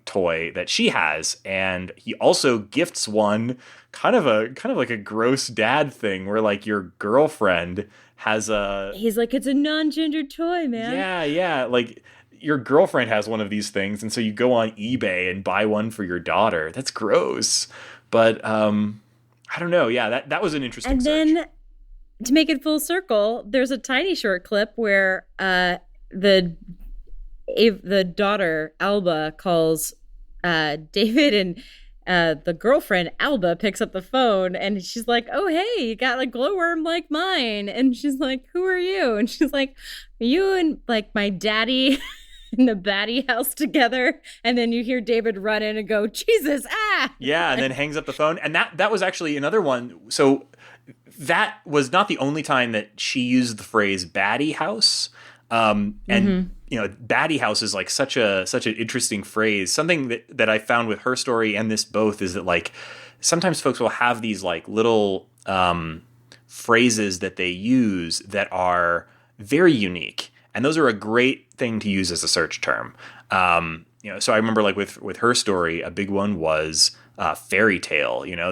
Speaker 1: toy that she has, and he also gifts one, kind of like a gross dad thing, where, like, your girlfriend has
Speaker 2: he's like, it's a non-gendered toy, man.
Speaker 1: Yeah, like, your girlfriend has one of these things, and so you go on eBay and buy one for your daughter. That's gross. But I don't know. Yeah, that was an interesting search.
Speaker 2: And then, to make it full circle, there's a tiny short clip where the daughter, Alba, calls David, and the girlfriend, Alba, picks up the phone, and she's like, oh, hey, you got a glowworm like mine. And she's like, who are you? And she's like, you and, like, my daddy in the baddie house together. And then you hear David run in and go, Jesus, ah!
Speaker 1: Yeah, and then hangs up the phone. And that was actually another one. So that was not the only time that she used the phrase baddie house. And you know, baddie house is like such an interesting phrase. Something that I found with her story and this both is that like sometimes folks will have these like little phrases that they use that are very unique, and those are a great thing to use as a search term. You know, so I remember like with her story, a big one was fairy tale. You know,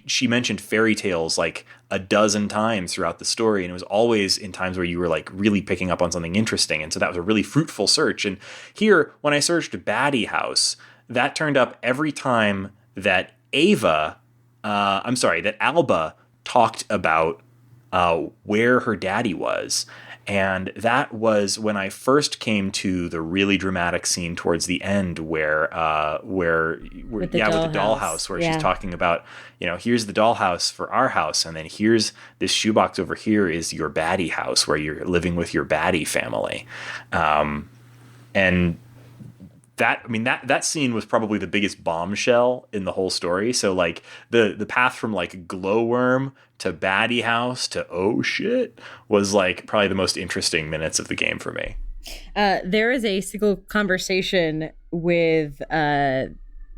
Speaker 1: she mentioned fairy tales like a dozen times throughout the story, and it was always in times where you were like really picking up on something interesting, and so that was a really fruitful search. And here, when I searched baddie house, that turned up every time that that Alba talked about where her daddy was. And that was when I first came to the really dramatic scene towards the end where with the dollhouse, where she's talking about, you know, here's the dollhouse for our house, and then here's this shoebox over here is your baddie house where you're living with your baddie family. And that scene was probably the biggest bombshell in the whole story. So like the path from like glowworm to baddie house to oh shit was like probably the most interesting minutes of the game for me.
Speaker 2: There is a single conversation with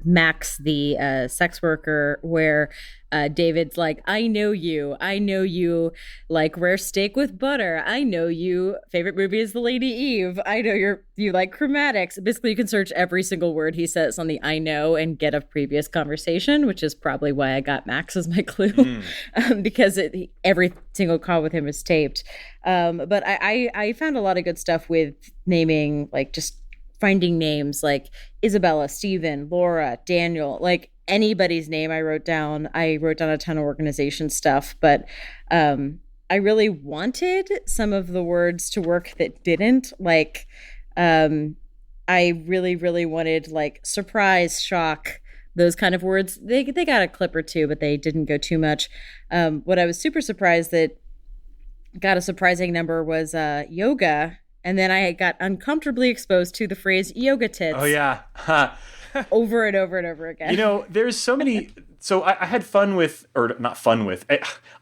Speaker 2: Max, the sex worker, where David's like, I know you like rare steak with butter. I know you favorite movie is The Lady Eve. I know you like chromatics. Basically, you can search every single word he says on the I know and get a previous conversation, which is probably why I got Max as my clue, because every single call with him is taped. But I found a lot of good stuff with naming, like just finding names like Isabella, Stephen, Laura, Daniel, like anybody's name I wrote down a ton of organization stuff, but I really wanted some of the words to work that didn't. Like I really, really wanted like surprise, shock, those kind of words. They got a clip or two, but they didn't go too much. What I was super surprised that got a surprising number was yoga. And then I got uncomfortably exposed to the phrase yoga tits.
Speaker 1: Oh, yeah.
Speaker 2: Over and over and over again.
Speaker 1: You know, there's so many. So I had fun with, or not fun with.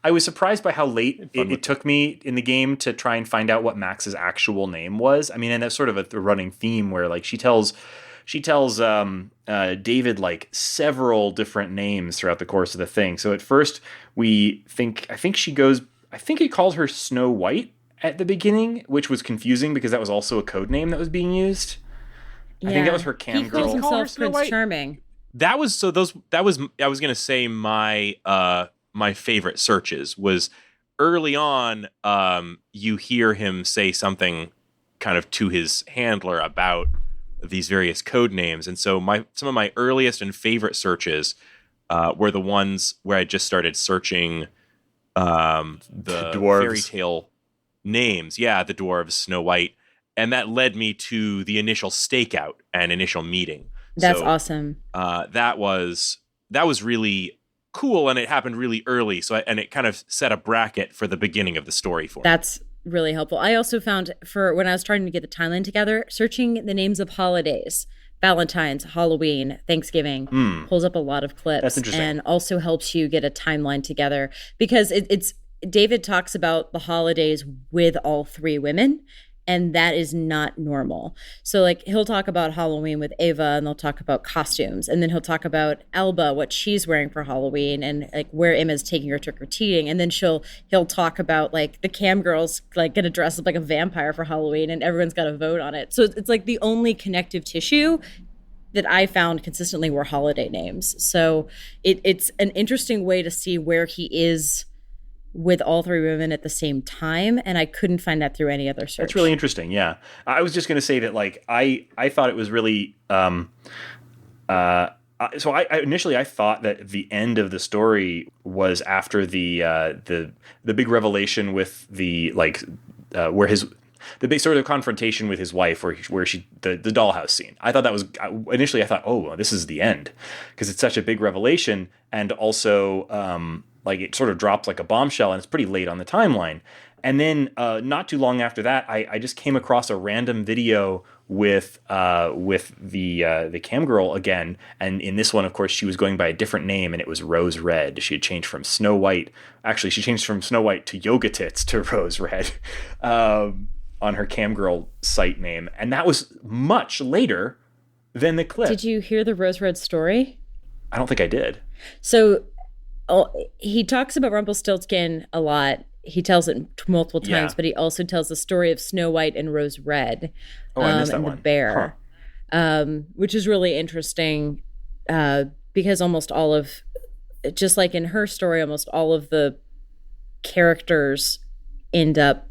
Speaker 1: I was surprised by how late it took me in the game to try and find out what Max's actual name was. I mean, and that's sort of a running theme where like she tells David like several different names throughout the course of the thing. So at first I think he calls her Snow White at the beginning, which was confusing because that was also a code name that was being used. Yeah. I think that was her cam girl.
Speaker 2: He calls himself Prince Charming.
Speaker 3: I was going to say my my favorite searches was early on. You hear him say something kind of to his handler about these various code names, and so some of my earliest and favorite searches were the ones where I just started searching the fairy tale names. Yeah, the dwarves, Snow White. And that led me to the initial stakeout and initial meeting.
Speaker 2: That's awesome.
Speaker 3: That was really cool, and it happened really early. And it kind of set a bracket for the beginning of the story for me.
Speaker 2: That's really helpful. I also found for when I was trying to get the timeline together, searching the names of holidays, Valentine's, Halloween, Thanksgiving, pulls up a lot of clips.
Speaker 1: That's interesting.
Speaker 2: And also helps you get a timeline together because it's David talks about the holidays with all three women, and that is not normal. So like he'll talk about Halloween with Ava, and they'll talk about costumes, and then he'll talk about Alba, what she's wearing for Halloween, and like where Emma's taking her trick-or-treating, and then he'll talk about like the cam girl's like gonna dress up like a vampire for Halloween, and everyone's got to vote on it. So it's like the only connective tissue that I found consistently were holiday names. So it's an interesting way to see where he is with all three women at the same time, and I couldn't find that through any other search.
Speaker 1: That's really interesting. Yeah, I was just going to say that like I thought it was really so I initially thought that the end of the story was after the big revelation with the like where the big sort of confrontation with his wife where she the dollhouse scene. I thought that was initially I thought, oh, this is the end because it's such a big revelation, and also like it sort of drops like a bombshell, and it's pretty late on the timeline. And then not too long after that, I just came across a random video with the cam girl again. And in this one, of course, she was going by a different name, and it was Rose Red. She had changed from Snow White. Actually, she changed from Snow White to Yoga Tits to Rose Red on her cam girl site name. And that was much later than the clip.
Speaker 2: Did you hear the Rose Red story?
Speaker 1: I don't think I did.
Speaker 2: So he talks about Rumpelstiltskin a lot. He tells it multiple times, but he also tells the story of Snow White and Rose Red,
Speaker 1: I missed that
Speaker 2: and
Speaker 1: one.
Speaker 2: the bear, which is really interesting because almost all of, just like in her story, almost all of the characters end up,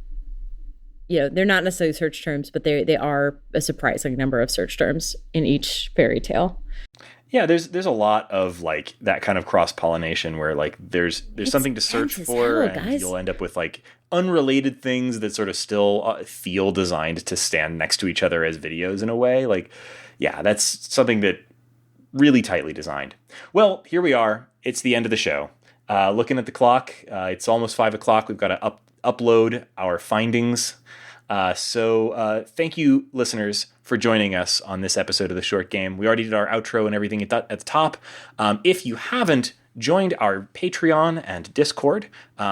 Speaker 2: they're not necessarily search terms, but they are a surprising number of search terms in each fairy tale.
Speaker 1: Yeah, there's a lot of like that kind of cross-pollination where like there's something to search for, and you'll end up with like unrelated things that sort of still feel designed to stand next to each other as videos in a way. Like, yeah, that's something that really tightly designed. Well, here we are. It's the end of the show. Looking at the clock, it's almost 5:00. We've got to upload our findings. So thank you, listeners, for joining us on this episode of The Short Game. We already did our outro and everything at the top. If you haven't joined our Patreon and Discord,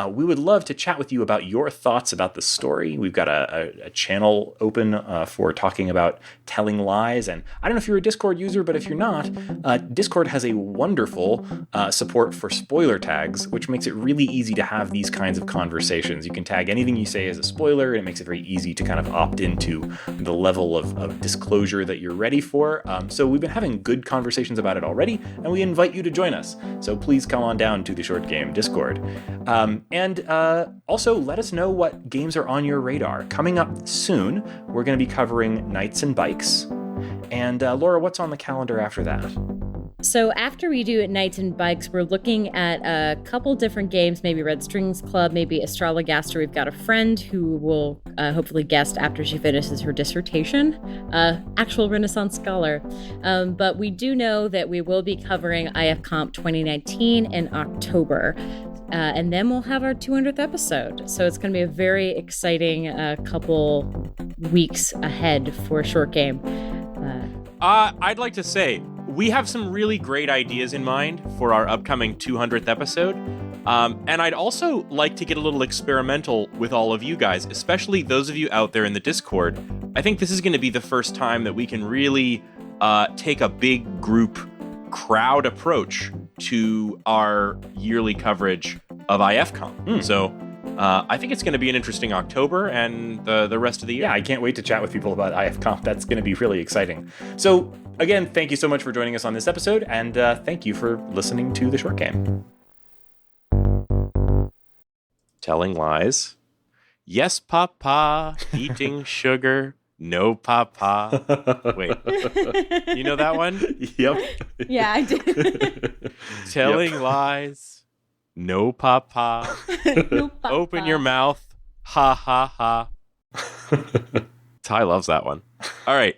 Speaker 1: we would love to chat with you about your thoughts about the story. We've got a channel open for talking about telling lies. And I don't know if you're a Discord user, but if you're not, Discord has a wonderful support for spoiler tags, which makes it really easy to have these kinds of conversations. You can tag anything you say as a spoiler, and it makes it very easy to kind of opt into the level of disclosure that you're ready for. So we've been having good conversations about it already, and we invite you to join us. So please come on down to the Short Game Discord. And also let us know what games are on your radar. Coming up soon, we're going to be covering Knights and Bikes. And Laura, what's on the calendar after that?
Speaker 2: So after we do Knights and Bikes, we're looking at a couple different games, maybe Red Strings Club, maybe Astralogaster. We've got a friend who will hopefully guest after she finishes her dissertation, actual Renaissance scholar. But we do know that we will be covering IF Comp 2019 in October. And then we'll have our 200th episode. So it's going to be a very exciting couple weeks ahead for Short Game.
Speaker 3: I'd like to say, we have some really great ideas in mind for our upcoming 200th episode. And I'd also like to get a little experimental with all of you guys, especially those of you out there in the Discord. I think this is going to be the first time that we can really take a big group crowd approach to our yearly coverage of IFCOM. So I think it's going to be an interesting October and the rest of the year.
Speaker 1: Yeah, I can't wait to chat with people about IFConf. That's going to be really exciting. So again, thank you so much for joining us on this episode, and thank you for listening to The Short Game.
Speaker 3: Telling lies. Yes, Papa. Eating sugar. No, Papa. Wait. You know that one?
Speaker 1: Yep.
Speaker 2: Yeah, I did.
Speaker 3: Telling lies. No, Papa.
Speaker 2: No, Papa.
Speaker 3: Open your mouth. Ha, ha, ha. Ty loves that one. All right.